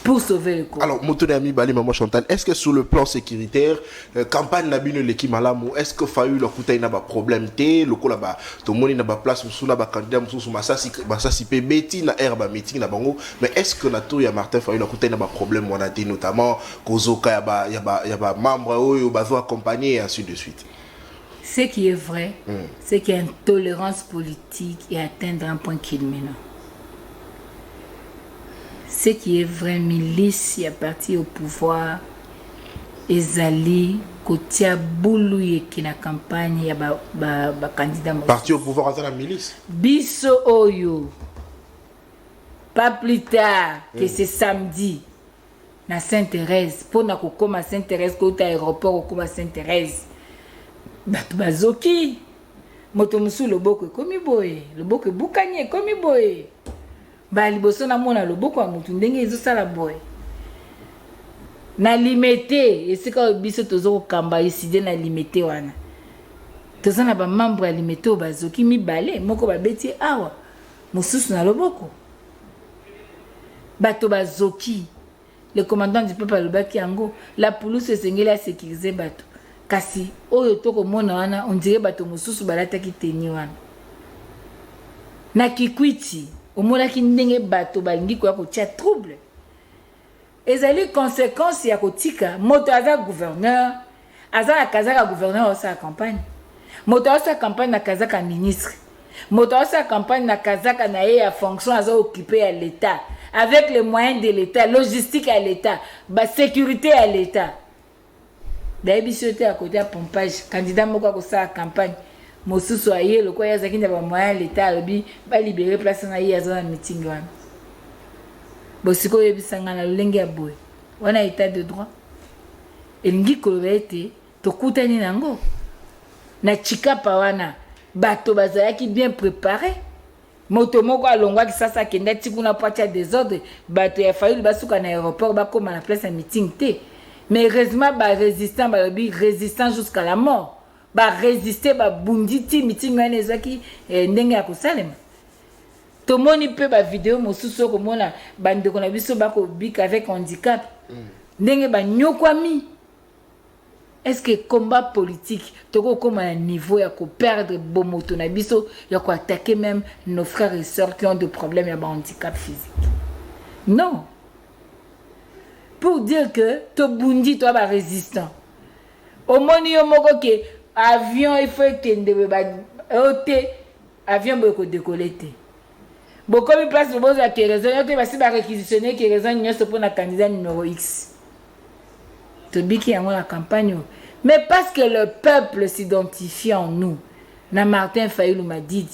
pour sauver le corps. Alors, mon ami Bali Maman Chantal, est-ce que sur le plan sécuritaire, campagne n'a bino l'équipe malamu, est-ce que Fayoulou a coûté un problème té, le coup là-bas, tout le monde n'a pas place sous la candidat sous massasi pe beti na herbe meeting na bango, mais est-ce que la tour ya Martin Fayoulou a coûté un problème on a dit notamment Kozoka ya ba membre oyo bazo accompagner et ainsi de suite. Ce qui est vrai, c'est qu'il y a une tolérance politique et atteindre un point culminant. Ce qui est vrai, milice, il y a parti au pouvoir, ezali, kotia boulou qui na campagne, il y a ba candidat. Parti au pouvoir à la milice. Biso Oyo. Pas plus tard que c'est samedi. Na Sainte-Thérèse. Pour na kokoma Sainte-Thérèse, côté aéroport, kokoma Sainte-Thérèse. Bato bazoki. Moto musu loboko komi boye. Loboko bukanye komi boye. Ba liboso na mona loboko ya mutu ndenge ezosala boye. Na limité, esika biso tozo kamba iside na limité wana. Toza na ba membre ya limité bazoki mibale, moko babeti awa. Mususu na loboko. Bato bazoki. Le commandant du peuple alobaki yango, la police esengeli a sécuriser bato. Kasi oyo toko mona wana on dirait bato mususu balataki teni wana. Na Kikwiti, omonaki ndenge bato balingi koya kotia trouble. Ezali conséquence ya kotika moto aza gouverneur, aza na kazaka gouverneur osa campagne. Moto osa campagne na kazaka ministre. Moto osa campagne na kazaka na ya fonction aza occupé à l'état avec les moyens de l'état, logistique à l'état, ba sécurité à l'état. D'ailleurs bisoté à côté à pompage, candidat moko ko sa campagne. Mosusu aye loko ya zaki na ba moyens l'état lobi ba libérer place na ya za meeting wana. Bosiko yebisanga na lolenge ya boy. Wana état de droit. Elingi kolobete tokutani nango. Na chikapa wana bato bazalaki bien préparé. Moto moko alongwa ki sasa kenda tikuna poatia désordre, bato ya failli basuka na aéroport bakoma na place ya meeting te. Mais heureusement ba résistant ba lobi résistant jusqu'à la mort. Ba résister ba bunditi meeting wana ezaki ndenge ya kosalema. Tomoni pe ba vidéo mosusu ko mona bandeko na biso bako bik avec handicap. Ndenge ba nyokwami. Est-ce que combat politique toko comme un niveau ya ko perdre bomoto na biso ya ko attaquer même nos frères et sœurs qui ont des problèmes ya handicap physique? Non. Pour dire que to bundi to ba résistant. Au moni yo moko ke avion il faut que ba oté avion boko décoller té. Beaucoup de place de base à qui raison yo te basi ba réquisitionner qui raison nyonso pour na candidat numéro X. To biki yango la campagne. Mais parce que le peuple s'identifie en nous, na Martin Fayulu m'a dit.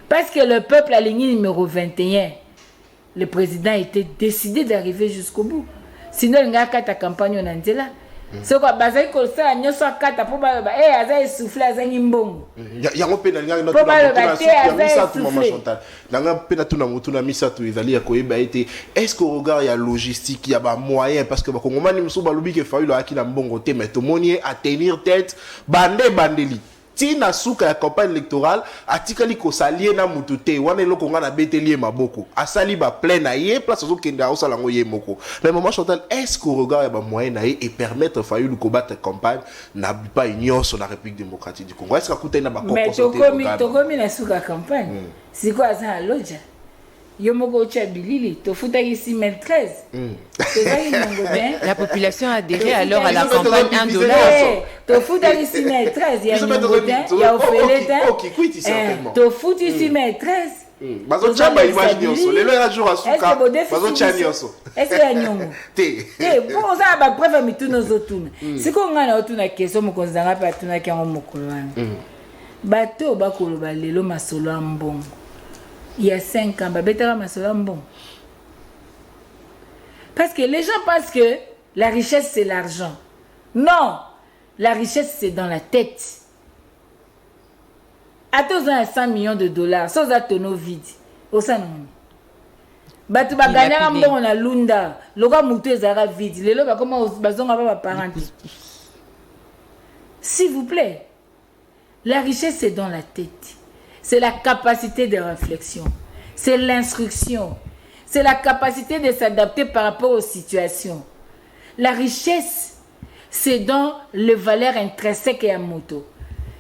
Parce que le peuple a ligne numéro 21, le président était décidé d'arriver jusqu'au bout. Sinon, il n'y a qu'à ta campagne en Andela. C'est quoi, bazai ko ça nyoso akata po ba aza essoufflé aza nyimbongo. Ya ngo pena nga na tout maman Chantal. Nga pena tout na mutu na misatu ezali ya koyeba ete est-ce qu'au regard ya logistique ya ba moyen parce que ba kongomani muso ba lobi ke Fayulu aki na mbongo te mais to monier à tenir tête bandeli. Tina suka ya campagne électorale atikali ko salier na mutu te wana eloko nga na beteli maboko asali ba plein na ye place zo kenda osala ngo ye moko mais maman Chantal est-ce qu'au regard ya ba moyen na ye et permettre Fayulu ko battre campagne na pas union sur la République démocratique du Congo est-ce que akuta na ba composanté mais tokomi na suka campagne siko aza loja yo moko cha bilili to futa ici 13. La population a adhéré alors à la campagne $1. To futa ici 13 il y a il y a Opheleta. To futa ici 13. Bazo chamba imagine so lelo ya jour asuka bazo chani so. Est-ce que ya nyongo? Te bon ça ba preuve mituno zotuna. Siko ngana otuna keso mokonzi nga pa tuna kyango mokolo wana. Bato bakoloba lelo masolo ambongo. Il y a 5 ans, bon. Parce que les gens pensent que la richesse c'est l'argent. Non, la richesse c'est dans la tête. À tous un 100 millions de dollars, sans atono vide. Au sein non. Batu ba gagner un bon na lunda, loka mutu ezara vide. Les loka comment bazonga ba parents. S'il vous plaît, la richesse c'est dans la tête. C'est la capacité de réflexion, c'est l'instruction, c'est la capacité de s'adapter par rapport aux situations. La richesse, c'est dans les valeurs intrinsèques et à moto.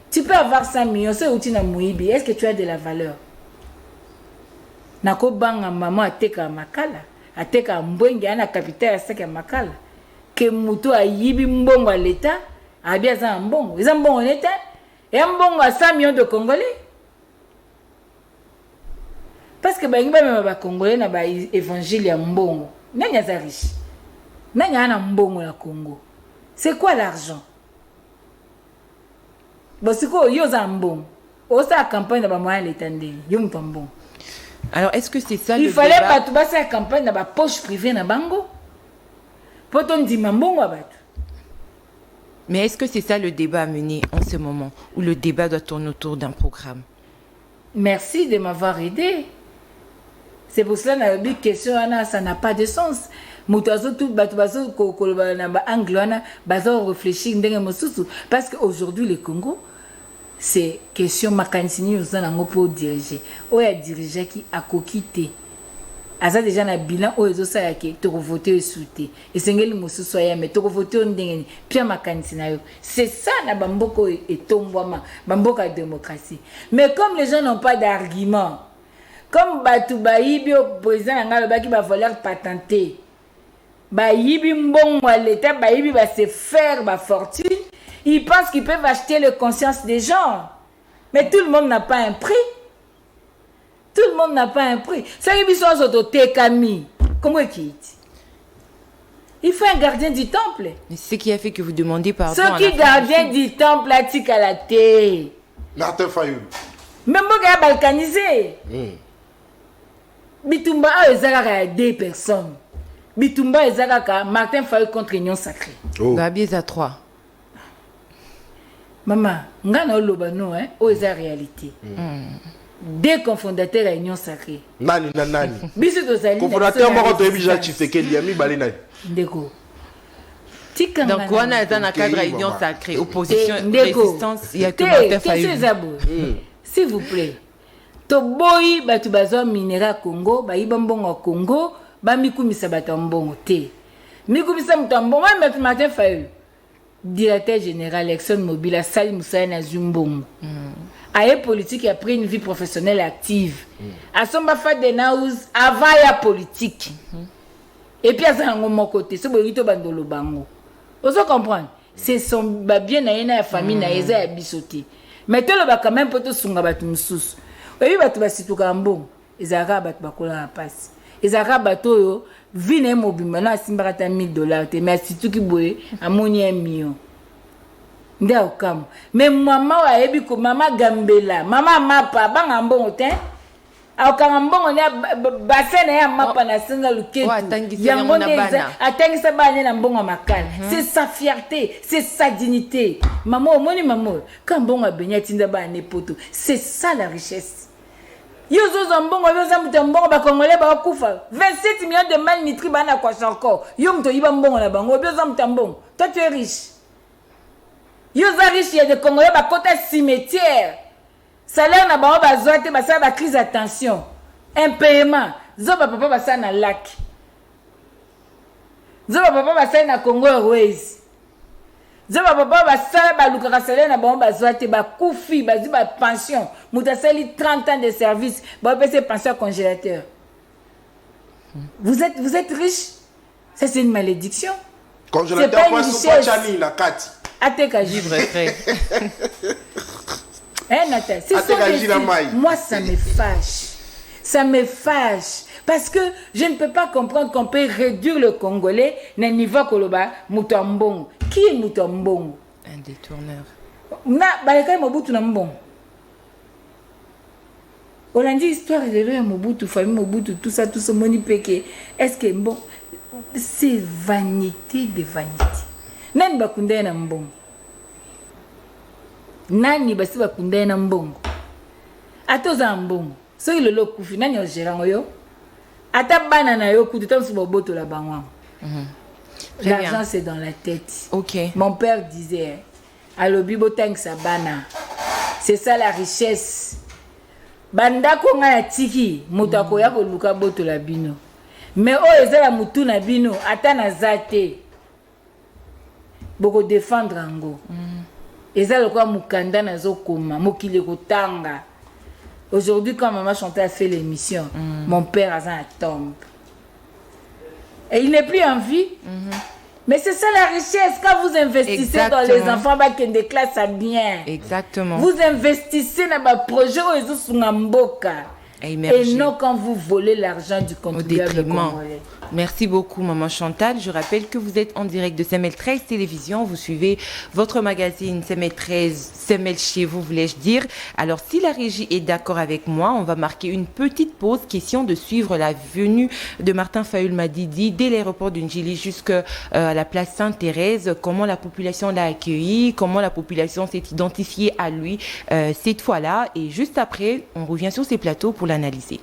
Tu peux avoir 100 millions, c'est outil na mouibi. Est-ce que tu as de la valeur? Nako banga maman ateka makala, ateka mbwengi ana capitaine aseka makala. Que moto a yibi mbongo à l'état, a bien ça mbongo. Ils ont bon honnête. Et un bon à 100 millions de Congolais. Parce que les Congolais n'ont pas évangile à Mbongo. Nanya za riche. Nanya na Mbongo la Congo. C'est quoi l'argent? Bon, c'est quoi? Yo za Mbongo. Osa la campagne dans moyen l'étendé. Yo m'tambon. Alors, est-ce que c'est ça il le fallait débat? pas tout passer la campagne dans la poche privée na bango. Pourtant dit Mbongo abatu. Mais est-ce que c'est ça le débat à mener en ce moment, où le débat doit tourner autour d'un programme? Merci de m'avoir aidé. C'est pour cela que la question, ça n'a pas de sens. Parce qu'aujourd'hui, le Congo, c'est question mécanisme pour diriger. Ou il y a dirigeant qui a quitté. Asa déjà na bilan o ezo sa yake to voter souté et sengeli musu soya mais to voter ndengeni pia makanisi na yo. C'est ça na bamboko et tombwama bamboka démocratie. Mais comme les gens n'ont pas d'argument, comme batu bayibi au président nga lobaki ba valeur patentée, bayibi mbongo à l'état, bayibi ba se faire ba fortune, ils pensent qu'ils peuvent acheter la conscience des gens. Mais tout le monde n'a pas un prix. Tout le monde n'a pas un prix. Ça y est, comment est-il? Il faut un gardien du temple. Mais c'est ce qui a fait que vous demandez pardon. Ce qui est gardien du temple a tic à la tête. Martin Fayoulou. Même si il a balkanisé. Bitumba a 2 personnes. Bitumba a Martin Fayoulou contre Union Sacrée. Gabi est à 3. Maman, on a l'obano, hein, aux réalité. 2 cofondateurs à Union Sacrée. Nani. Cofondateur moko to ebija Tshisekedi yami bali nani. Ndeko. Donc on a dans la cadre Union Sacrée, opposition, résistance, il y a que Martin Fayoulou. S'il vous plaît. To boy batu bazo minera Congo, ba ibambongo Congo, ba mikumisa batambongo te. Mikumisa mutambongo mais Martin Fayoulou. Directeur général Exxon Mobil à Sali Moussa na Zumbongo. Aye politique a pris une vie professionnelle active. À son bafa de naouz avant la politique. Et puis à ça mon côté, c'est bonito bandolo bango. Vous comprenez? C'est son bien na la famille na eza ya bisoté. Mais tout le ba quand même poto sunga batu mususu. Oui batu basituka mbongo. Ezaka batu bakola na passe. Ezaka batu yo vine mobimba na simbaka $1000 mais situki boye amoni 1 million. Mais maman a ebi ko mama gambela mama mapa banga mbongo te akanga mbongo ne basene ya mapa na singa luketu yango atangisa bana na mbongo makala. C'est sa fierté, c'est sa dignité. Maman omoni maman quand mbongo benya tinda ba nepoto, c'est ça la richesse. Yozo mbongo yoza mbongo ba congolais ba kufa 27 millions de malnutris bana kwa encore yo mto yiba mbongo na bango yoza mbongo. Toi tu es riche. Yoza riche, il y a des Congolais qui ont cimetière. Salaire na ba bazoate ba sa ba crise attention. Impayement. Zoba papa ba sa na lac. Zoba papa ba sa na Congo Airways. Zoba papa ba sa ba lukaka salaire na ba bazoate ba kufi ba zi ba pension. Mutasali 30 ans de service, ba pese pension congélateur. Vous êtes riche. Ça c'est une malédiction. Congélateur poisson pachani na kati. Ateka vivre frère. Nathan, moi ça me fâche. Ça me fâche. Parce que je ne peux pas comprendre qu'on peut réduire le Congolais à un niveau Koloba, Moutambong. Qui est Moutambong? Un détourneur. Na, baleka Mobutu na Mbong. On a dit histoire de l'heure Mobutu, famille Mobutu, tout ça, moni peke. Est-ce que bon, c'est vanité de vanité. Nani bakundai na mbongo? Nani basi bakundai na mbongo? Atoza mbongo. So il le kufi nani o gerango yo? Ata bana na yo kuti tansu boboto la bangwa. L'argent c'est dans la tête. OK. Mon père disait alobi botang sa bana. C'est ça la richesse. Banda ko nga ya tiki mutako ya ko luka boto la bino. Mais o ezala mutu na bino ata na zate. Boko défendre ango. Eza lokwa mukanda na zokoma, mokile kotanga. Aujourd'hui quand maman Chantal a fait l'émission, mon père a un tombe. Et il n'est plus en vie. Mais c'est ça la richesse. Quand vous investissez dans les enfants, qui ont des classes à bien. Exactement. Vous investissez dans un projet où ils sont en mboka. Et non quand vous volez l'argent du contribuable congolais. Merci beaucoup, Maman Chantal. Je rappelle que vous êtes en direct de CML 13 Télévision. Vous suivez votre magazine CML 13, CML chez vous, voulais-je dire. Alors, si la régie est d'accord avec moi, on va marquer une petite pause. Question de suivre la venue de Martin Fayoul-Madidi dès l'aéroport de Njili jusqu'à la place Sainte-Thérèse. Comment la population l'a accueilli, comment la population s'est identifiée à lui cette fois-là. Et juste après, on revient sur ces plateaux pour l'analyser.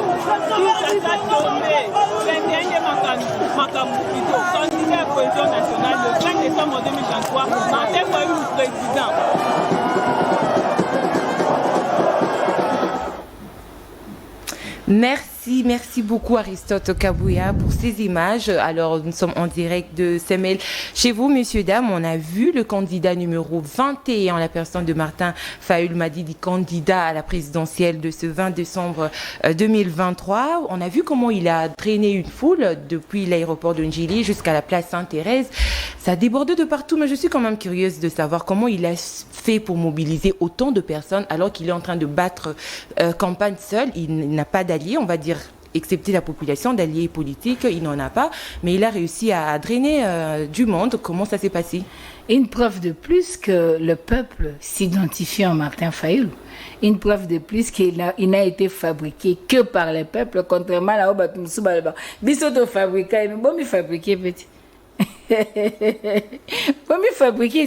tout ça tombé. 21e candidat à la cohésion nationale le 5 décembre 2023, Martin Fayulu président. Merci beaucoup Aristote Kabouya pour ces images. Alors nous sommes en direct de Semel. Chez vous, messieurs, dames, on a vu le candidat numéro 21, la personne de Martin Fayulu Madidi, candidat à la présidentielle de ce 20 décembre 2023. On a vu comment il a traîné une foule depuis l'aéroport de Njili jusqu'à la place Sainte-Thérèse. Ça a débordé de partout, mais je suis quand même curieuse de savoir comment il a fait pour mobiliser autant de personnes alors qu'il est en train de battre campagne seul. Il n'a pas d'alliés, on va dire, excepté la population, d'alliés politiques, il n'en a pas, mais il a réussi à drainer du monde. Comment ça s'est passé? Une preuve de plus que le peuple s'identifie en Martin Fayulu. Une preuve de plus qu'il n'a été fabriqué que par le peuple, contrairement à la Bisoto fabriqué, mais bon, il fabriqué petit. Bon, il fabriqué.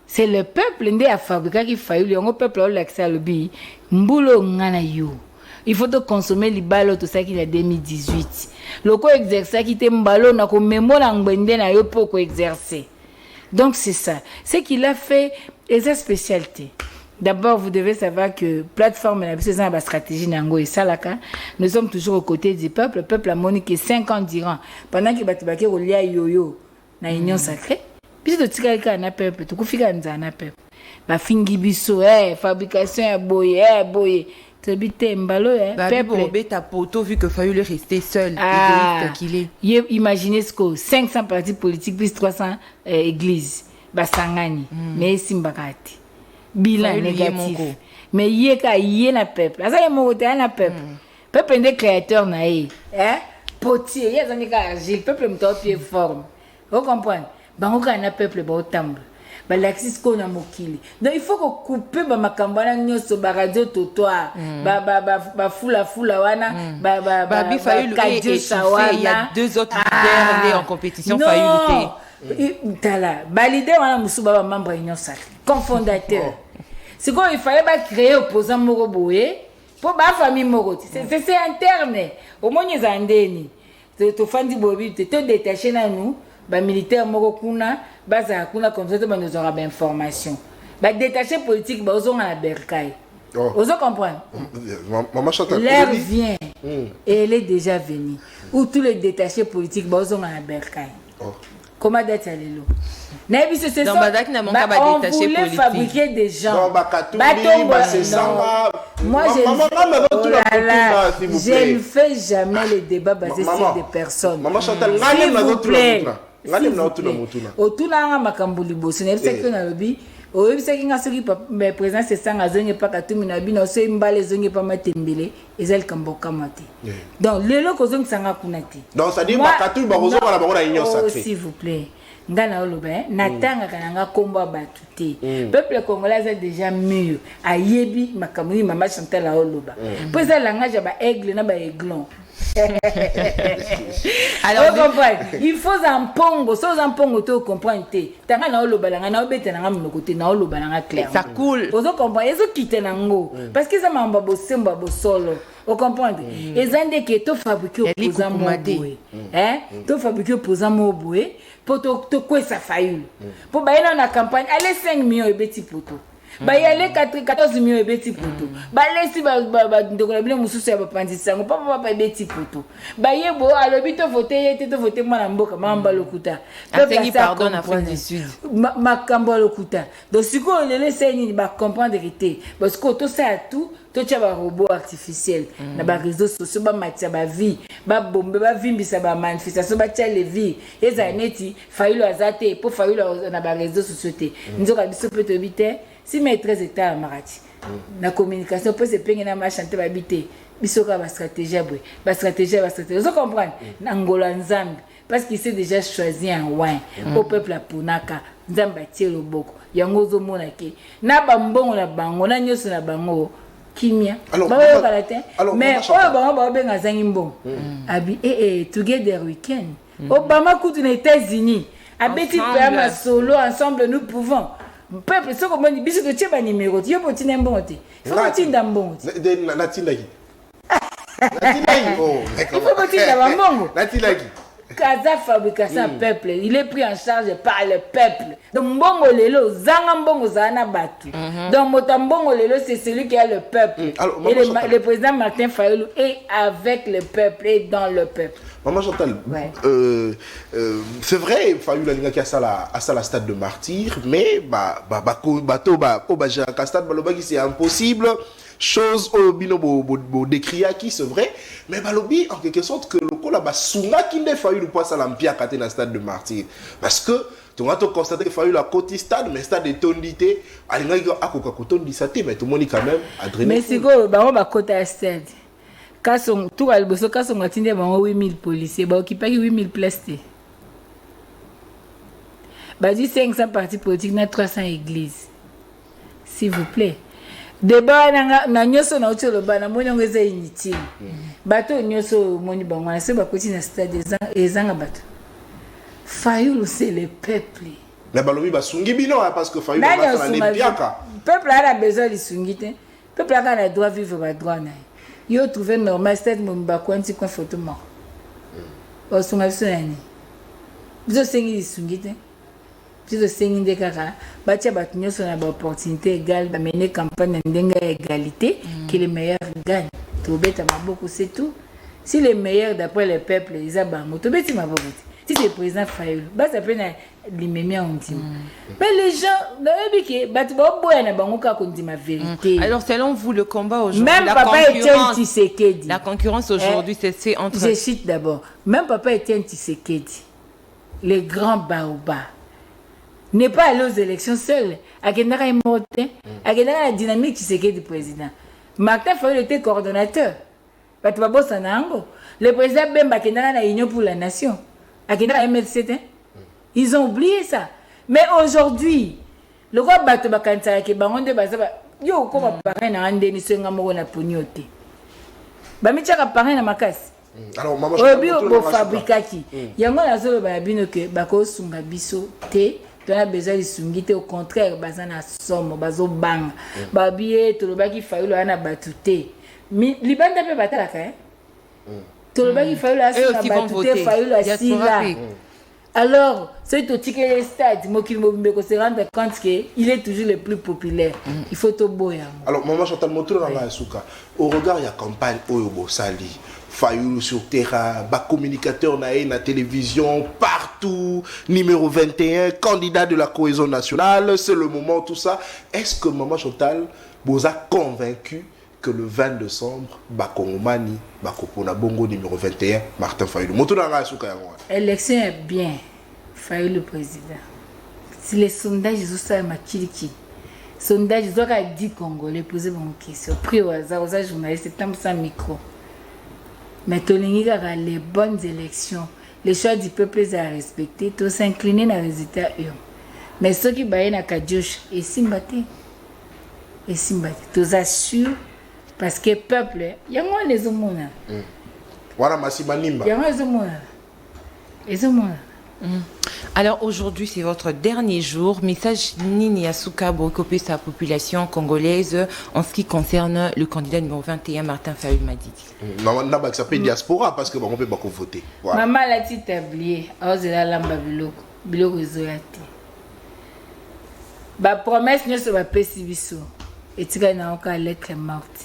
C'est le peuple qui a fabriqué qui Fayulu. Le peuple a l'accès à l'obéi. Mbulo ngana yo. Il faut consommer les ballots, tout ça qu'il a 2018. Le co exercer qui te mbalo na ko mémoire ngwende na yo pour exercer. Donc c'est ça. C'est qu'il a fait des spécialités. D'abord, vous devez savoir que plateforme la stratégie nango et salaka, nous sommes toujours aux côtés du peuple. Le peuple a moniqué 5 ans d'Iran pendant qu'il batibake au lia yo na union sacrée. Puis de tika ka na peuple, tout kufika nzana peuple. Ba fingi biso fabrication boye. Peuple ta poto vu que Fayulu resté seul, égoïste qu'il est. Imaginez ce que 500 partis politiques plus 300 églises. Basangani, mais simbakati. Bilan négatif. Mais yé na peuple. Ça y est mon na peuple. Peuple est créateur na potier, y a zani ka agile, peuple m'to pied forme. Vous comprenez? Bango ka na peuple ba otamble. Balaxis ko na mokili. Donc il faut que couper ba makambana nyoso ba radio totoa ba fula wana ba bi Fayulu il y a 2 autres leaders en compétition Fayulu. Tala ba leader wana musuba ba membre union sacrée cofondateur. C'est quoi il fallait pas créer opposant moko boye pour ba famille moko. C'est interne. Au moins ils andeni. To fandi bobi te détacher na nous. Ba militaire moko kuna baza kuna comme ça ba nous aura ba information ba détaché politique ba ozonga na berkai ozo comprendre maman Chantal l'air vient et elle est déjà venue où tous les détachés politiques ba ozonga na berkai comment date lelo na biso c'est ça on voulait fabriquer des gens moi je ne fais jamais les débats basés sur des personnes maman Chantal otuna makambuli bosi na bisa que na lobi o bisa kinga soki mais président c'est ça ngazonye pa katumi na bino so imbale zonye pa matembele ezal kamboka mate donc lelo ko zongi sanga kunati donc ça dit makatu ba kozo na bango na union sacrée s'il vous plaît ngana oloba natanga kananga komba batuté peuple congolais est déjà mieux ayebi makamuni mama Chantal oloba pour ça langage ba aigle na ba aiglon. Alors il faut en pongo, sans en pongo tu comprends té. Tanga na oloba langa na obete na ngam côté na oloba langa clair. Ça coule. Vous comprenez, ils ont quitté nango parce que ça m'a mbabo semba bo solo. Vous comprenez? Et zande que to fabriquer opposant moboé. To fabriquer opposant moboé pour to quoi ça Fayulu. Pour bailler dans la campagne, allez 5 millions et beti poto. Ba yale 14 millions ebeti poto ba lesi ba ndokola bile mususu ya bapandisa ngo papa ebeti poto ba yebo alobi to voter mwana mboka mamba lokuta atengi pardon na Afrique du Sud makambo lokuta donc siko lele seni ba comprendre que parce que to ça tout to tcha ba robot artificiel na ba réseaux sociaux ba matia ba vie ba bombe ba vimbisa ba manifestation ba tcha les vie eza neti Fayulu azate pour Fayulu na ba réseaux sociaux te nzoka biso peut obiter si maîtresse était à Marati la communication peut se peindre na machanté babité bisoka ba stratégie boy ba stratégie vous comprenez Angola Nzambe parce qu'il s'est déjà choisi un win au peuple à Punaka Nzamba tie loboko yango zo mona ke na bambongo na bango na nyoso na bango kimia ba kalatin mais oh ba benga zangi mbongo abi together weekend Obama kutu na États-Unis abeti pema solo ensemble nous pouvons peuple ce comme dit biso to tcheba numéro yo poti na mbongo te faut tinda mbongo na tinda ki Oh, il faut que tu aies mongo. Natilagi. Casa fabrication peuple, il est pris en charge par le peuple. Donc mbongo lelo zanga mbongo zana batu. Donc mbongo lelo c'est celui qui a le peuple. Alors, et le président Martin Fayulu est avec le peuple et dans le peuple. Maman Chantal, ouais. C'est vrai, Fayulu a qui a ça la stade de martyr, mais c'est impossible. Chose au bino décrit qui c'est vrai, mais balobi en quelque sorte que le cola sunga qui ne Fayulu pas ça l'ampia katé dans stade de martyr parce que tu as constaté que Fayulu la côté stade mais stade de tondité alinga ko akoka kotondi saté mais tout le monde quand même adrénaline. Mais c'est quoi ba on ba côté stade kaso tout al boso kaso ngatinde ba 8000 policiers ba occupé 8000 places. Ba dit 500 partis politiques na 300 églises. S'il vous plaît. Débat na nyoso na utolo bana moni ngeze initi bato nyoso moni bangwana se bakoti na stade ezanga bato Fayulu c'est le peuple mais balobi basungi bino parce que Fayulu ba na piaka peuple a besoin de sungite peuple a le droit vivre ba droit na yo trouver normal stade mo ba kwanti kwa photo mo o sunga bisani bizo sengi sungite bizo sengi ndekaka batia bato nyonso na ba opportunité égale ba mener campagne ndenga égalité que les meilleurs gagnent to beta maboko c'est tout si les meilleurs d'après le peuple ils abango to beti maboko si c'est président Fayulu ba ça peut na limemia ondima mais les gens na biki bato ba boya na bango ka kondima vérité. Alors selon vous le combat aujourd'hui même papa Etienne Tshisekedi la concurrence aujourd'hui c'est entre je cite d'abord même papa Etienne Tshisekedi les grands baobabs n'est pas allé aux élections seul. Akendaka est mort. Akendaka la dynamique qui s'est du président. Martin Fayulu était coordonnateur. Le président Bemba Akendaka la Union pour la Nation. Akendaka MLC. Ils ont oublié ça. Mais aujourd'hui, le roi Bato Bakanta qui baronde bazaba yo ko ba parrain na ndeni senga moko na ponyote. Ba michaka parrain na makasi. Alors maman je fabrikaki. Yango na zolo ba bino ke bako sunga biso te. Tu as besoin de sungite au contraire bazana somme bazo bang babie to le baki Fayulu ana batute libanda pe batalaka to le baki Fayulu a batute Fayulu a sila alors c'est tout ticket stade mokil mobimbe se rendre compte que il est toujours le plus populaire il faut to boya. Alors maman Chantal Moto na ngasuka au regard ya campagne oyo bo sali Fayulu sur terrain, bas communicateur na télévision, partout, numéro 21, candidat de la cohésion nationale, c'est le moment, tout ça. Est-ce que Maman Chantal vous a convaincu que le 20 décembre, Bakongomani, Bakopona Bongo numéro 21, Martin Fayulu. L'élection est bien, Fayulu président. Si les sondages sont ça, Makiliki. Sondage, ils ont 10 Congolais poser mon question. Pris au hasard, aux journalistes, c'est sans micro. Mais les bonnes élections, les choix du peuple à respecter, tout s'incliner dans les résultats. Mais ceux qui baillent dans Kadjosh, et Simbati, tout assure, parce que le peuple, il y a moins les hommes. Voilà, Massimanimba. Il y a moins les hommes. Alors aujourd'hui c'est votre dernier jour. Message Nini Asuka Bokope sa population congolaise en ce qui concerne le candidat numéro 21 Martin Fayulu Madidi. Maman n'a ça fait diaspora parce que on peut pas voter. Maman l'a établi aux lamba biloko zoyate. Ba promesse ne se va pas si biso. Et tu as na encore lettre morte.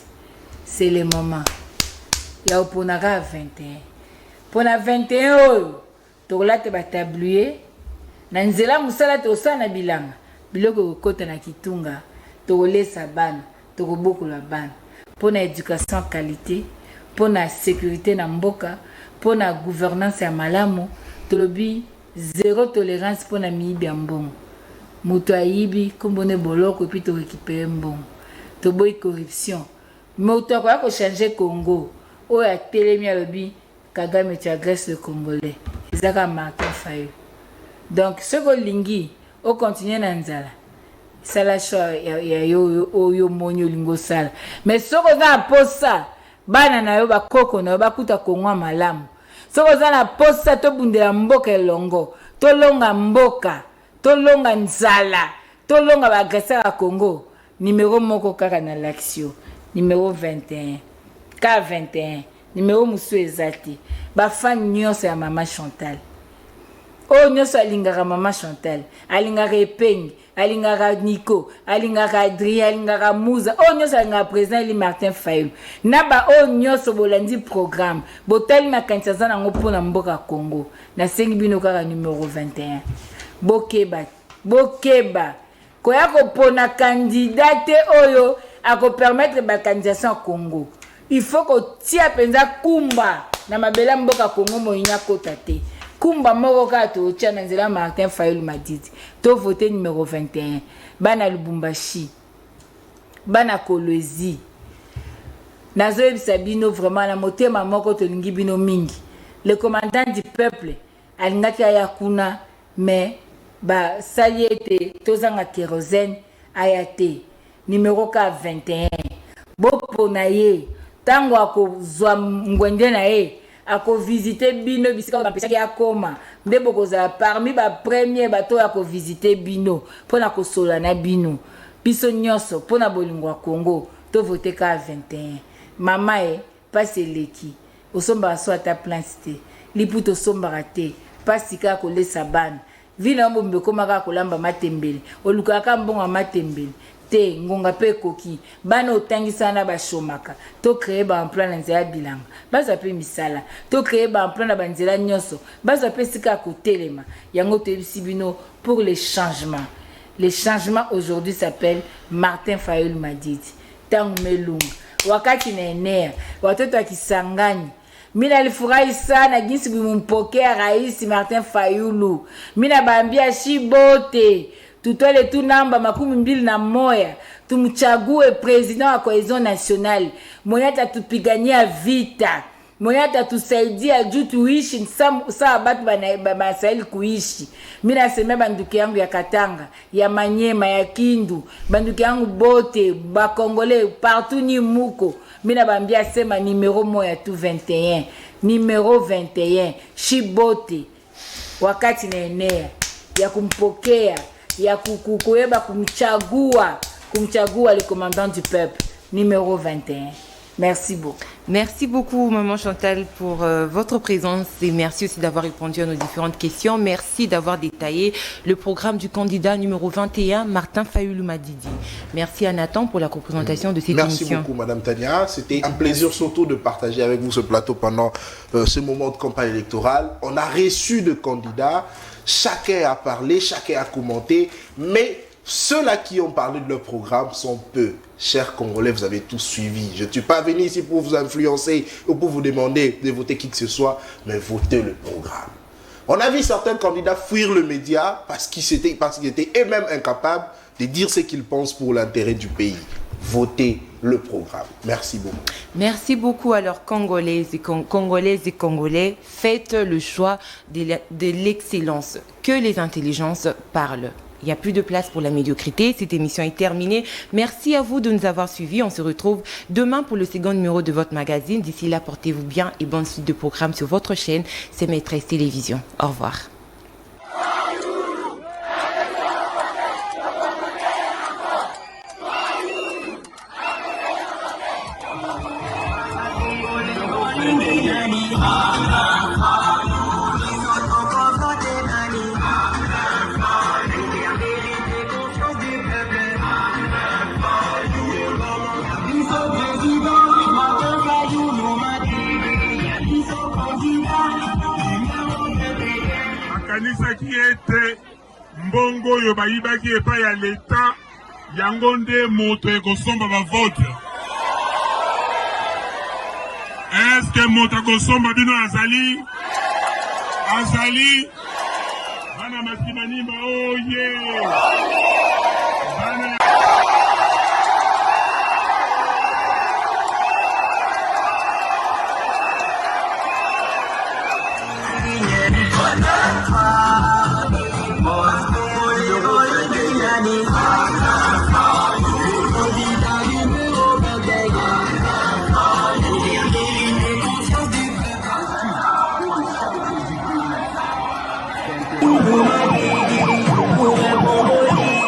C'est le moment. Il y a pour na 21. Pour na 21 tokola te batabluye na nzela musala te osana bilanga biloko kokota na kitunga tokolesa bana tokobokola bana pona éducation qualité pona sécurité na mboka pona gouvernance ya malamu tolobi zéro tolérance pona miyibi ya mbongo moto ayibi kombone boloko epi torécupere mbongo toboyi corruption moto akoya kochange Congo oyo atelemi alobi Kagame tu agresses le Congolais. Ils ont Martin Fayulu. Donc, ce que lingi, au continue nanzala. Ça la choix, yo monyo lingo sala. Mais ce que vous avez posé ça, banana yo ba koko na yo ba kuta kongwa malamu. Ce que vous avez posé ça, to bundela mboka elongo, to longa mboka, to longa nzala, to longa ba agresser à Congo. Numéro moko kaka na l'action. Numéro 21. K21. numéro musu ezati ba fan nyonso ya mama Chantal o nyonso alingaka mama Chantal alingaka Epeng alingaka Nico alingaka Adrien alingaka Muza o nyonso alingaka président Eli Martin Fayulu na ba o nyonso bolandi programme botali makanisa za nango mpona mboka Congo na sengi bino kaka numéro 21 bokeba koya kopona candidate oyo ako permettre ba candidature Congo il faut que tia penza kumba na mabela mboka Congo moyinya kota te kumba moko ka to tia na nzela Martin Fayulu Madidi to voter numéro 21 bana Lubumbashi bana Kolwezi nazo ebisa bino vraiment na motema moko to lingi bino mingi le commandant du peuple alingaki aya kuna mais ba saliete tozanga kérosène ayate numéro 21 bopo na ye tango akozwa ngwende na ye ako visiter bino bisika ba pesaki akoma ndebo koza parmi ba premier bato ya ko visiter bino pona ko sola na bino biso nyonso pona bolingo ya Congo to voter ka 21 mama e passe leki osomba so ata plan cité liputo somba raté pasika ko lesa ban vina mbombe komaka kolamba matembele olukaka mbonga matembele te ngonga pe koki bana otangisa na bashomaka to créer ba emploi na nzela bilanga baza pe misala to créer ba emploi na banzela nyonso baza pe sika ko telema yango to bino pour les changements. Le changement aujourd'hui s'appelle Martin Fayulu Madidi tangu melunga wakati na enea watoto akisangani mina alifurahi sana jinsi bimumpokea rais Martin Fayulu. Mina bambia shibote tutole tu namba 21 tumchague president wa cohesion nationale mwenye atatupigania vita mwenye atatusaidia juu tuishi sawa batu banastahili kuishi. Mina nasema banduki yangu ya Katanga ya Manyema ya Kindu banduki yangu bote bakongole partout ni muko mina bambia sema numéro moya tu 21 numéro 21 shibote wakati na enea ya kumpokea ya kukueba kumchagua le commandant du peuple numéro 21. Merci beaucoup. Merci beaucoup, Maman Chantal, pour votre présence et merci aussi d'avoir répondu à nos différentes questions. Merci d'avoir détaillé le programme du candidat numéro 21, Martin Fayulu Madidi. Merci à Nathan pour la représentation de cette émission. Merci beaucoup, Madame Tania. C'était un plaisir surtout de partager avec vous ce plateau pendant ce moment de campagne électorale. On a reçu de candidats, chacun a parlé, chacun a commenté, mais ceux-là qui ont parlé de leur programme sont peu. Chers Congolais, vous avez tous suivi. Je ne suis pas venu ici pour vous influencer ou pour vous demander de voter qui que ce soit, mais votez le programme. On a vu certains candidats fuir le média parce qu'ils étaient eux-mêmes incapables de dire ce qu'ils pensent pour l'intérêt du pays. Votez le programme. Merci beaucoup. Merci beaucoup. Alors, Congolaises et Congolais, faites le choix de l'excellence. Que les intelligences parlent. Il n'y a plus de place pour la médiocrité. Cette émission est terminée. Merci à vous de nous avoir suivis. On se retrouve demain pour le second numéro de votre magazine. D'ici là, portez-vous bien et bonne suite de programmes sur votre chaîne. C'est Maîtresse Télévision. Au revoir. Kanisa qui était mbongo yo bayiba qui est pas ya l'état yango nde moto ekosomba ba vote. Est-ce que moto ekosomba bino azali bana masimanimba oh yeah bana Pour un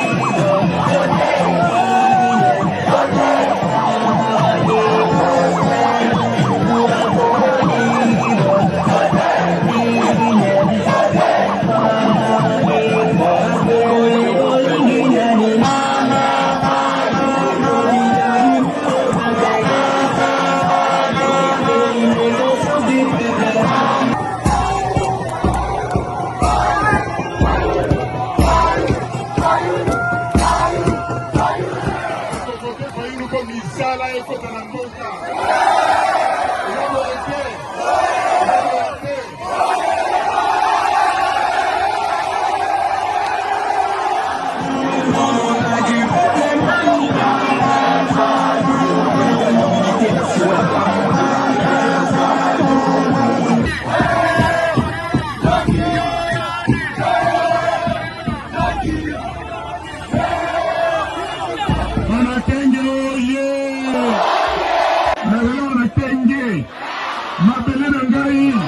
Mabele na ngai